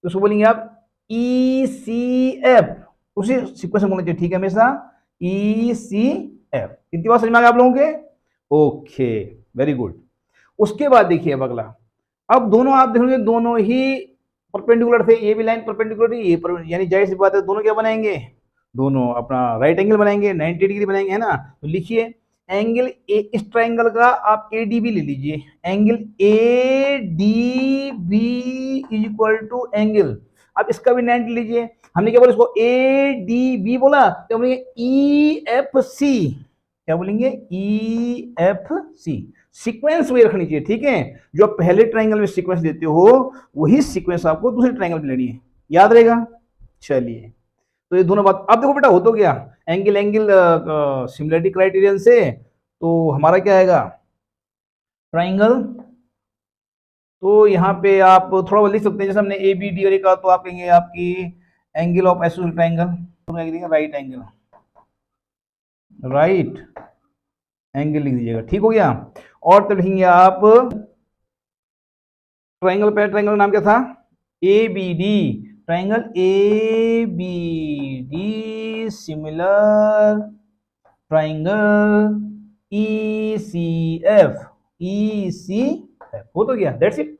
तो उसको बोलेंगे आप ई सी एफ, उसी सीक्वेंस में बोलना चाहिए, ठीक है, हमेशा ई सी एफ। इतनी बात समझ में आ गया आप लोगों के? Okay, very good. उसके बाद देखिए अब अगला, अब दोनों आप देखोगे दोनों ही परपेंडिकुलर थे, ये भी लाइन परपेंडिकुलर थी, ये यानी जाहिर सी बात है दोनों क्या बनाएंगे, दोनों अपना राइट एंगल बनाएंगे, 90 डिग्री बनाएंगे, है ना। तो लिखिए एंगल ए, इस ट्राइंगल का आप ए डी बी ले लीजिए, angle A D B is equal to angle, अब इसका भी 90 लीजिए। हमने क्या बोला इसको ए डी बी बोला, तो हम बोलेंगे ई एफ सी, क्या बोलेंगे ई एफ सी, सीक्वेंस वही रखनी चाहिए, ठीक है, जो आप पहले ट्राइंगल में सीक्वेंस देते हो वही सीक्वेंस आपको दूसरे ट्राइंगल में लेनी है, याद रहेगा। चलिए तो ये दोनों बात, अब देखो बेटा हो तो गया एंगल सिमिलरिटी क्राइटेरियन से, तो हमारा क्या आएगा ट्राइंगल, तो यहाँ पे आप थोड़ा लिख सकते हैं जैसे हमने ए बी डी और कहा, तो आप कहेंगे आपकी angle of isosceles triangle, right angle लिख दीजिएगा, ठीक हो गया। और तो लिखेंगे आप ट्राइंगल, पहले ट्राइंगल नाम क्या था A B D, triangle A B D similar triangle E C F, हो तो गया, दैट्स इट,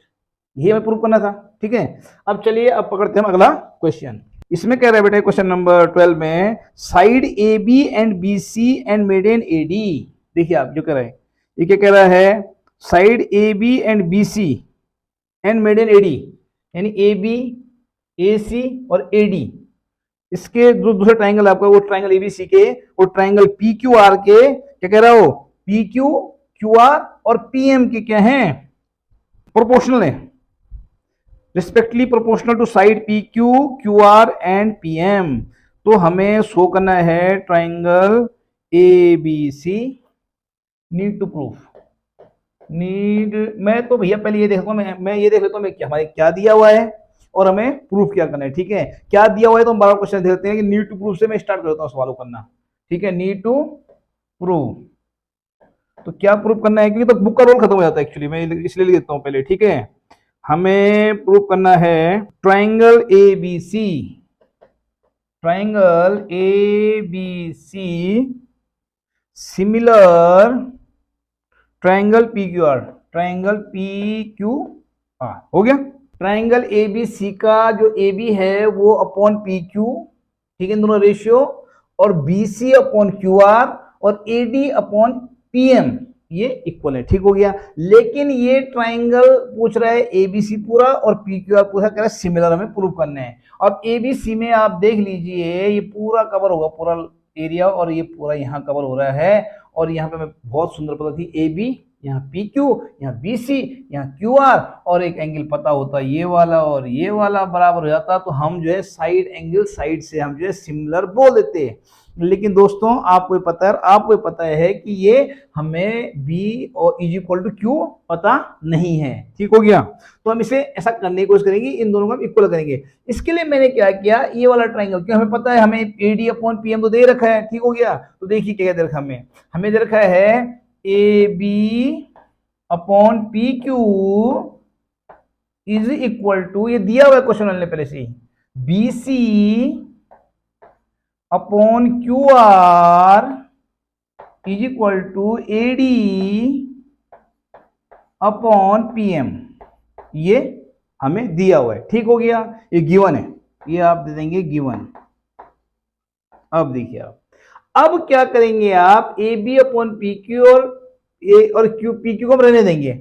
ये हमें प्रूव करना था, ठीक है। अब चलिए अब पकड़ते हैं अगला क्वेश्चन। इसमें कह रहा है बेटा क्वेश्चन नंबर 12 में side A B and B C and median A D, देखिए आप जो कह रहे हैं ये क्या कह रहा है, side A B and B C and median A D, यानी ए बी ए सी और ए डी, इसके जो दूसरे ट्राइंगल आपका वो ट्राइंगल एबीसी के वो ट्राइंगल पी क्यू आर के क्या कह रहा हो, पी क्यू क्यू आर और पीएम के क्या हैं प्रोपोर्शनल है, respectively proportional to side P Q Q R and PM. तो हमें शो करना है triangle A B C, need to proof, मैं तो भैया पहले ये देखता हूँ, मैं ये देख लेता हूँ मैं हमारे क्या दिया हुआ है और हमें प्रूफ क्या करना है, ठीक है। क्या दिया हुआ है तो हम 12 क्वेश्चन देखते हैं कि नीड टू प्रूफ से मैं स्टार्ट करता हूँ सवालों करना, ठीक है, नीड टू प्रूफ, तो क्या प्रूफ करना है, क्योंकि तो बुक का रोल खत्म हो जाता है एक्चुअली, मैं इसलिए लिख देता हूँ पहले, ठीक है। हमें प्रूफ करना है triangle A B C, triangle A B C similar triangle P Q R, triangle P Q R, हो गया। ट्राइंगल ए बी सी का जो ए बी है वो अपॉन पी क्यू, ठीक है, दोनों रेशियो, और B C upon Q R और A D upon P M, ये इक्वल है, ठीक हो गया। लेकिन ये ट्राइंगल पूछ रहा है ए बी सी पूरा और पी क्यू आर पूरा, कह रहा है सिमिलर हमें प्रूव करना है। अब ए बी सी में आप देख लीजिए ये पूरा कवर होगा, पूरा एरिया, और ये पूरा यहाँ कवर हो रहा है, और यहाँ पे मैं बहुत सुंदर पता थी ए बी यहाँ पी क्यू, यहाँ बी सी, यहाँ क्यू आर, और एक एंगल पता होता ये वाला और ये वाला बराबर हो जाता, तो हम जो है साइड एंगल साइड से हम जो है सिमिलर बोल देते हैं। लेकिन दोस्तों आपको पता है कि ये हमें बी और इज इक्वल टू क्यू पता नहीं है। ठीक हो गया, तो हम इसे ऐसा करने की कोशिश करेंगे, इन दोनों को हम इक्वल करेंगे। इसके लिए मैंने क्या किया, ये वाला ट्राइंगल, क्यों हमें पता है हमें एडी अपॉन पीएम तो दे रखा है। ठीक हो गया, तो देखिए क्या दे रखा हमें दे रखा है A B upon P Q is equal to, ये दिया हुआ है क्वेश्चन ने पहले से ही, B C upon Q R is equal to A D upon P M, ये हमें दिया हुआ है। ठीक हो गया, ये गिवन है, ये आप दे देंगे गिवन। अब देखिए अब क्या करेंगे आप, A B upon P Q और क्यू पी क्यू को हम रहने देंगे,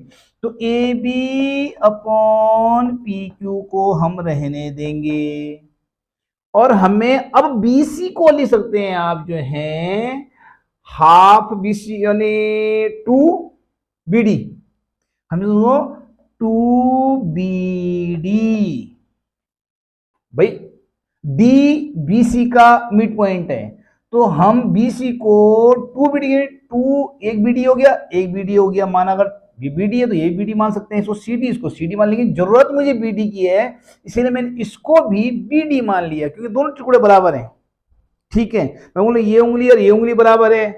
तो A B upon P Q को हम रहने देंगे, और हमें अब बी सी को लिख सकते हैं आप जो है हाफ बी सी यानी टू बी डी, हम दोनों टू बी डी, भाई डी बी सी का मिड पॉइंट है, तो हम बी सी को टू बी डी, टू एक बी डी हो गया, एक बी डी हो गया, माना अगर बी डी है तो ये बी डी मान सकते हैं, इसको सी डी, इसको सी डी मान लेंगे, जरूरत मुझे बी डी की है इसलिए मैंने इसको भी बी डी मान लिया, क्योंकि दोनों टुकड़े बराबर हैं। ठीक है, मैं बोले ये उंगली और ये उंगली बराबर है,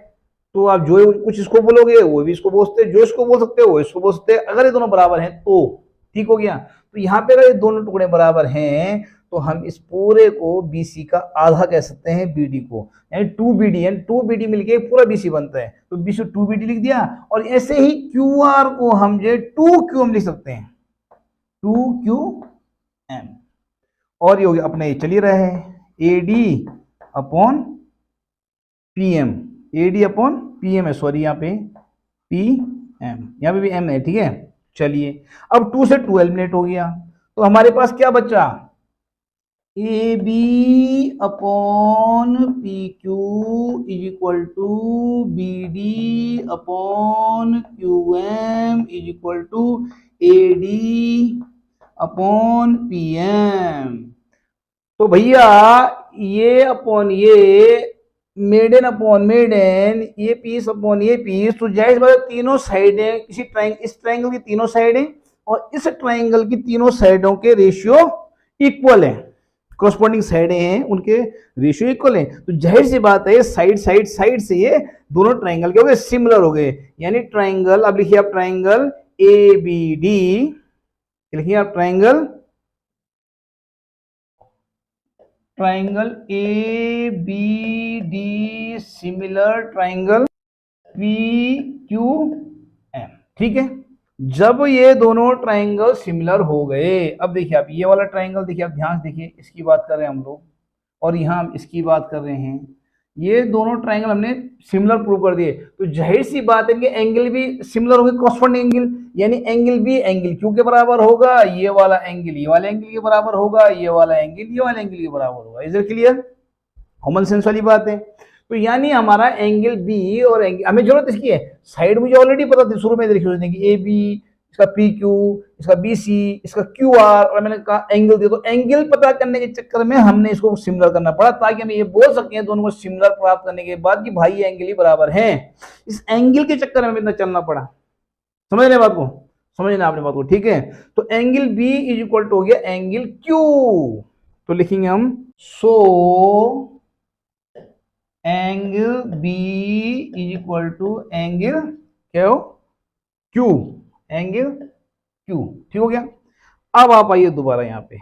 तो आप जो कुछ इसको बोलोगे वो भी इसको बोलते, जो इसको बोल सकते हो वो इसको बोल सकते हैं, अगर ये दोनों बराबर हैं तो। ठीक हो गया, तो यहाँ पे अगर ये दोनों टुकड़े बराबर हैं तो हम इस पूरे को BC का आधा कह सकते हैं BD को, यानी 2BD, यानी 2BD मिलके पूरा BC बनता है, तो BC 2BD लिख दिया। और ऐसे ही QR को हम जो 2QM लिख सकते हैं, 2QM, और ये हो गया अपने चलिए रहे AD upon PM, AD upon PM है, सॉरी यहाँ पे PM, यहाँ पे भी M है। ठीक है, चलिए अब 2 से 2 एलिमिनेट हो गया, तो हमारे पास क्या बचा, A B upon P Q is equal to B D upon Q M is equal to A D upon P M. तो भैया ये अपॉन ये, मेडन अपॉन मेडन, ये पीस अपॉन ये पीस, तो जाहिर बात है तीनों साइडें किसी इस ट्राइंगल की तीनों साइडें और इस ट्राइंगल की तीनों साइडों के रेशियो इक्वल है, कॉरस्पॉन्डिंग साइडें हैं उनके रेशियो इक्वल है, तो जाहिर सी बात है साइड साइड साइड से ये दोनों ट्राइंगल के हो गए सिमिलर हो गए, यानी ट्राइंगल, अब लिखिए आप ट्राइंगल ए बी डी, लिखिए आप triangle A B D similar triangle P Q M. ठीक है, जब ये दोनों ट्राइंगल सिमिलर हो गए, अब देखिए आप ये वाला ट्राइंगल देखिए, आप ध्यान से देखिए, इसकी बात कर रहे हैं हम लोग और यहाँ हम इसकी बात कर रहे हैं, ये दोनों ट्राइंगल हमने सिमिलर प्रूव कर दिए, तो जाहिर सी बात है कि एंगल भी सिमिलर होंगे, कॉरस्पॉन्डिंग एंगल, यानी एंगल भी एंगल क्यू के बराबर होगा, ये वाला एंगल ये वाले एंगल के बराबर होगा, ये वाला एंगल ये वाले एंगल के बराबर होगा। Is it clear? Common sense वाली बात है। तो यानी हमारा एंगल बी और एंगल, हमें जरूरत इसकी है, साइड मुझे ऑलरेडी पता थी शुरू में देखिए कि ए बी, इसका पी क्यू, इसका बी सी, इसका क्यू आर, और मैंने कहा एंगल दे, तो एंगल पता करने के चक्कर में हमने इसको सिमिलर करना पड़ा, ताकि हम ये बोल सकें दोनों को सिमिलर प्राप्त करने के बाद कि भाई ये एंगल ही बराबर हैं। इस एंगल के चक्कर में इतना चलना पड़ा, समझ रहे बात को, समझना आपने बात को। ठीक है, तो angle B is equal to हो गया एंगल क्यू, तो लिखेंगे हम so angle B is equal to angle क्या हो क्यू, एंगल क्यू। ठीक हो गया, अब आप आइए दोबारा यहाँ पे,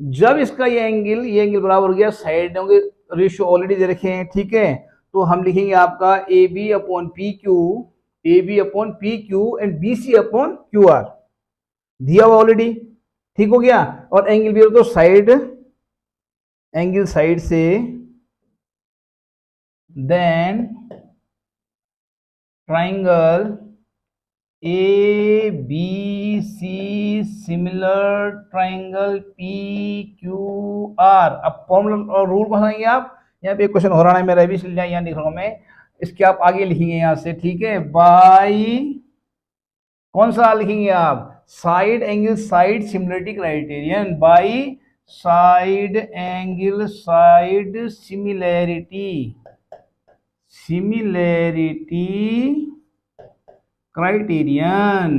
जब इसका ये एंगल बराबर हो गया, साइडों के रेशियो ऑलरेडी दे रखे हैं। ठीक है, तो हम लिखेंगे आपका A B upon P Q, A B upon P Q and B C upon Q R, दिया हुआ ऑलरेडी। ठीक हो गया, और एंगल भी तो साइड, एंगल साइड से, then triangle A B C similar triangle P Q R. अब फॉर्मूला और रूल बनाएंगे आप, यहाँ पे एक क्वेश्चन हो रहा है मेरा भी, इसलिए यहाँ लिख रहा हूँ मैं, इसके आप आगे लिखेंगे यहाँ से। ठीक है, बाई कौन सा लिखेंगे आप? Side angle side similarity criterion, by side angle side similarity criterion.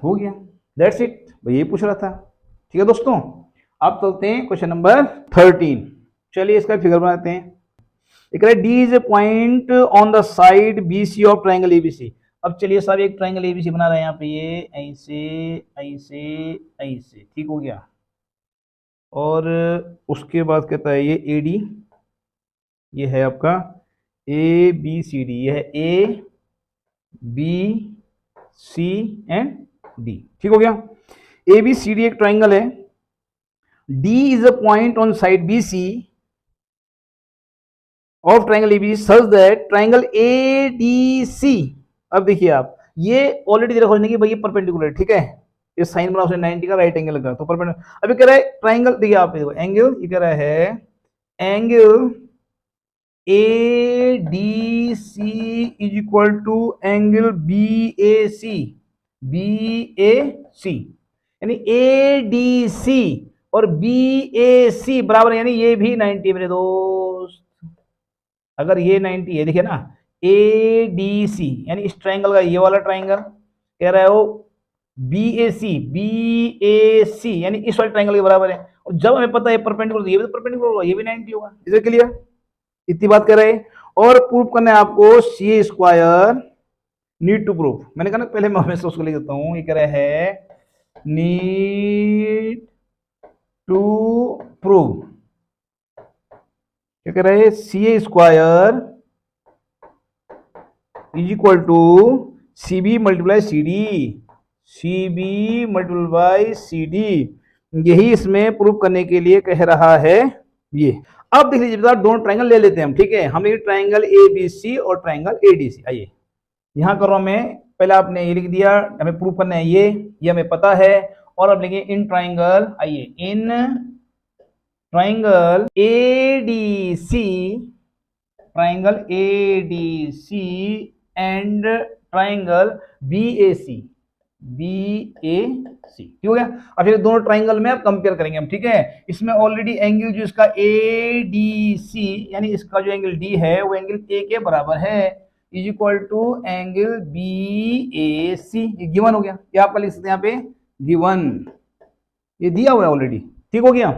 हो गया, दैट्स इट, यही पूछ रहा था। ठीक है दोस्तों, अब चलते हैं क्वेश्चन नंबर 13। चलिए इसका फिगर बनाते हैं। एक D is a point on the side B C of triangle A B C. अब चलिए साहब एक ट्राइंगल एबीसी बना रहे हैं यहाँ पे, ये ऐसे ऐसे ऐसे, ठीक हो गया। और उसके बाद कहता है ये ए डी, ये है आपका ए बी सी डी, ये है A B C and D, ठीक हो गया। ए बी सी डी एक ट्राइंगल है। D is a point on side B C of triangle A B C such that triangle A D C. अब देखिए आप, ये ऑलरेडी देखा कि भाई ये परपेंडिकुलर, ठीक है, ये साइन बना उसने 90 का, राइट एंगल का, तो परपेंडिकुलर। अभी कह रहा है ट्राइंगल, देखिए आप देखो एंगल, ये कह रहा है angle A D C is equal to angle B A C, यानी ए डी सी और बी ए सी बराबर, यानी ये भी 90 मेरे दोस्त। अगर ये 90 है, देखिए ना, ए डी सी यानी इस ट्राइंगल का ये वाला ट्राइंगल, कह रहा है वो बी ए सी यानी इस वाले ट्राइंगल के बराबर है। और जब हमें पता है परपेंडिकुलर, ये भी तो परपेंडिकुलर होगा, ये भी 90 होगा। इधर क्लियर, इतनी बात कर रहे हैं। और प्रूफ करना है आपको सी स्क्वायर नीड टू प्रूफ। मैंने कहा ना पहले मैं हमेशा उसको लिख देता हूं, ये कह रहा है नीड टू प्रूव, क्या कह रहे हैं, C square is equal to C B multiply C D, यही इसमें प्रूव करने के लिए कह रहा है ये। अब देख लीजिए दोनों ट्राइंगल ले लेते हैं हम, ठीक है। हम लिखे ट्राइंगल ए बी सी और ट्राइंगल ए डी सी। आइए यहां कर रहा हूं मैं, पहले आपने ये लिख दिया, हमें प्रूव करना है ये हमें पता है। और अब लिखे इन ट्राइंगल, आइए in triangle ADC and triangle BAC, ठीक हो गया। अब फिर दोनों ट्राइंगल में आप कंपेयर करेंगे हम, ठीक है। इसमें ऑलरेडी एंगल जो इसका ADC यानी इसका जो एंगल D है वो एंगल A के बराबर है, is equal to angle BAC, ये गिवन हो गया। ये आपका लिख सकते हैं यहाँ पे गिवन, ये दिया हुआ है ऑलरेडी, ठीक हो गया।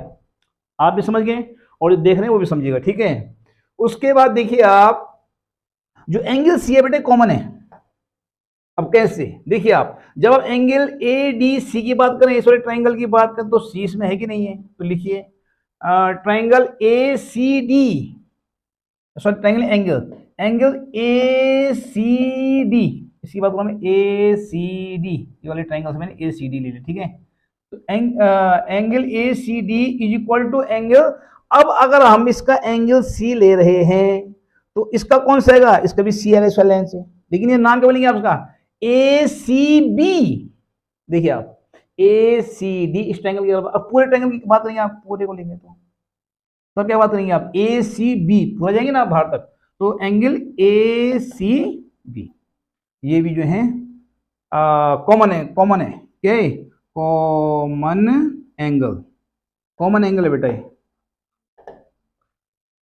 आप भी समझ गए और जो देख रहे हैं वो भी समझिएगा, ठीक है। उसके बाद देखिए आप, जो एंगल सी है बेटे कॉमन है। अब कैसे, देखिए आप, जब आप एंगल ADC की बात करें, इस वाले ट्राइंगल की बात करें, तो सी इसमें है कि नहीं है, तो लिखिए triangle ACD, sorry triangle angle ACD, इसकी बात करूं मैं ACD, ये वाले ट्राइंगल से मैंने ACD ले लिया, ठीक है। Angle ACD is equal to angle, अब अगर हम इसका एंगल C ले रहे हैं तो इसका कौन सा आएगा, इसका भी C आएगा इस वाले लाइन से, लेकिन ये नाम क्या बोलेंगे आप इसका, ACB। देखिए आप ACD इस ट्रायंगल की, अब पूरे ट्रायंगल की बात करेंगे आप, पूरे को लेंगे तो क्या बात करेंगे आप, ACB पूरा जाएंगे ना आप बाहर तक, तो एंगल ACB ये भी जो है कॉमन है क्या, कॉमन एंगल है बेटा ये,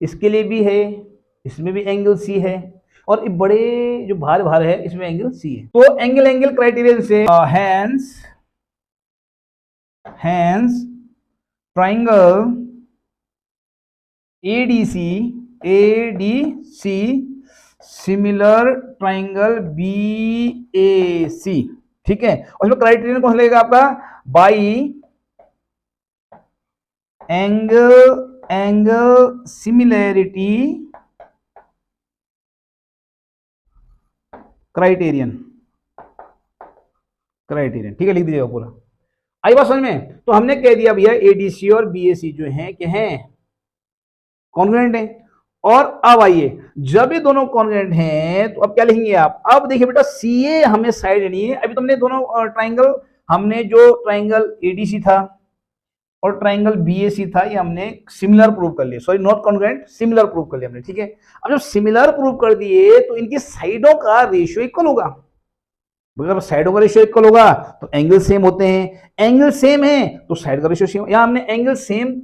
इसके लिए भी है, इसमें भी एंगल सी है, और बड़े जो भार है इसमें एंगल सी है। तो एंगल क्राइटेरियन से hence triangle ADC similar triangle BAC, ठीक है। और इसमें क्राइटेरियन कौन सा लगेगा आपका, बाई एंगल सिमिलैरिटी क्राइटेरियन, ठीक है, लिख दीजिएगा पूरा। आई बात समझ में। तो हमने कह दिया भैया ADC और BAC जो हैं क्या हैं, कॉन्ग्रुएंट हैं। और अब आइए, जब ये दोनों कॉन्ग्रुएंट हैं तो अब क्या लिखेंगे आप, अब देखिए बेटा CA हमें साइड लेनी है। अभी तुमने दोनों ट्राइंगल, हमने जो ट्राइंगल ADC था और ट्राइंगल BAC था, ये हमने सिमिलर प्रूव कर लिया, sorry not congruent, similar prove कर लिया हमने, ठीक है। अब जब सिमिलर प्रूव कर दिए तो इनकी साइडों का रेशियो इक्वल होगा। अगर साइडों का रेशियो इक्वल होगा तो एंगल सेम होते हैं, एंगल सेम है तो साइड का रेशियो सेम। यहां हमने एंगल सेम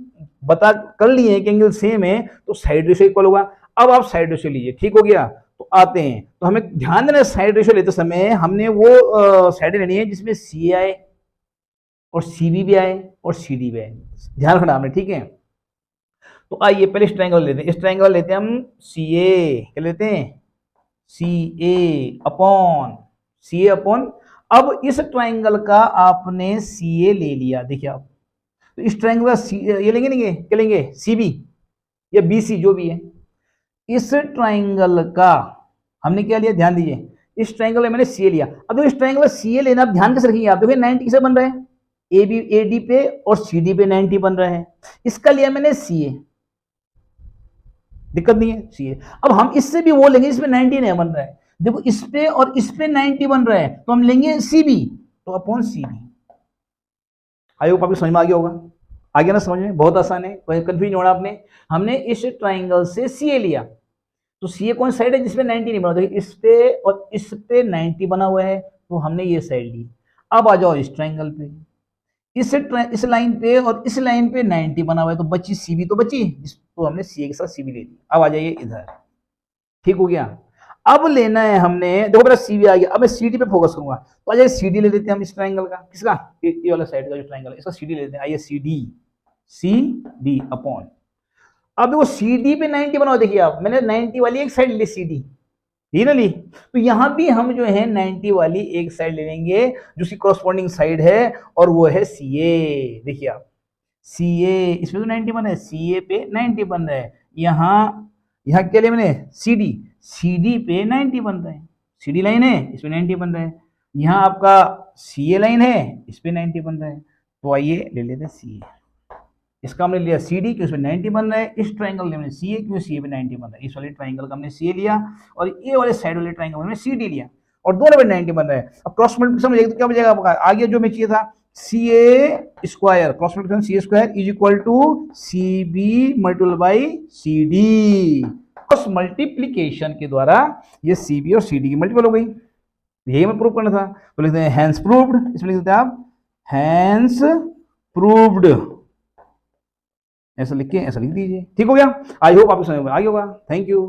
बता कर लिए हैं कि एंगल सेम है तो साइड रेशियो इक्वल होगा। अब आप साइड रेशियो लीजिए, ठीक हो गया। तो आते हैं, तो हमें ध्यान देना साइड रेशियो लेते समय हमने वो साइड लेनी है जिसमें CA आए और CB भी आए और CD भी आए, ध्यान रखना आपने, ठीक है। तो आइए पहले इस ट्रायंगल लेते हैं, इस ट्रायंगल लेते हैं हम CA, क्या लेते हैं CA अपॉन। अब इस ट्रायंगल का आपने CA ले लिया, देखिए आप, तो इस ट्रायंगल का ये लेंगे नहीं, क्या लेंगे CB या BC जो भी है। इस ट्रायंगल का हमने क्या लिया, ध्यान दीजिए, इस ट्रायंगल में मैंने CA लिया। अब देखो इस ट्रायंगल का CA लेना, आप ध्यान कैसे रखिए, आप देखिए 90 किसे बन रहा है, AD पे और CD पे 90 बन रहा है। इसका लिया मैंने CA, दिक्कत नहीं है CA। अब हम इससे भी वो लेंगे इसमें 90 नहीं बन रहा है, देखो इस पे और इस पे 90 बन रहा है, तो हम लेंगे CB, तो अपॉन CB। आई होप आपको समझ में आ गया होगा, आ गया ना समझ में, बहुत आसान है, कोई कंफ्यूजन होना आपने। हमने इस ट्राइंगल से CA लिया, तो CA कौन साइड है जिसमें 90 नहीं बना, देखिए इस पे और इस पे 90 बना हुआ है, तो हमने ये साइड ली। अब आ जाओ इस ट्राइंगल पे, इस लाइन पे और इस लाइन पे 90 बना हुआ है, तो बची CB, तो बची जिसको हमने CA के साथ CB ले ली। अब आ जाइए इधर, ठीक हो गया। अब लेना है हमने, देखो मेरा CB आ गया, अब मैं CD पे फोकस करूंगा, तो आ जाइए CD ले लेते हैं हम इस ट्राइंगल का, किसका, ये वाला साइड का जो ट्राइंगल है इसका CD ले लेते हैं। आइए CD अपॉन, अब देखो CD पे 90 बनाओ, देखिए आप, मैंने 90 वाली एक साइड ली CD, ये ना ली, तो यहां भी हम जो है 90 वाली एक साइड ले लेंगे जो उसकी कॉरस्पॉन्डिंग साइड है, और वो है CA। देखिए आप CA, इसमें तो 90 बन रहा है, CA पे 90 बन रहा है, यहाँ क्या लिया मैंने CD पे 90 बन रहा है, CD लाइन है इस पे 90 बन रहा है, यहाँ आपका CA लाइन है इस पे 90 बन रहा है। तो आइए ले लेते हैं CA, इसका हमने लिया CD कि उसमें 90 बन रहा है, इस ट्राइंगल में CA क्यों CA पे 90 बन रहा है, इस वाले ट्राइंगल का हमने CA लिया और ये वाले साइड वाले ट्राइंगल में CD लिया, और दोनों में 90 बन रहा है। अब क्रॉस मल्टीप्लिकेशन में तो क्या बचेगा आपका, आगे जो मैं चाहिए था CA square, cross multiplication CA square is equal to CB multiply by CD, cross multiplication के द्वारा ये CB और CD की मल्टीपल हो गई, यही हमें प्रूव करना था। तो लिखते हैं हैंस प्रूव्ड, इसमें लिखते हैं आप हैंस प्रूव्ड, ऐसा लिख के ऐसा लिख दीजिए, ठीक हो गया। आई होप आपको समझ में आ गया होगा, थैंक यू।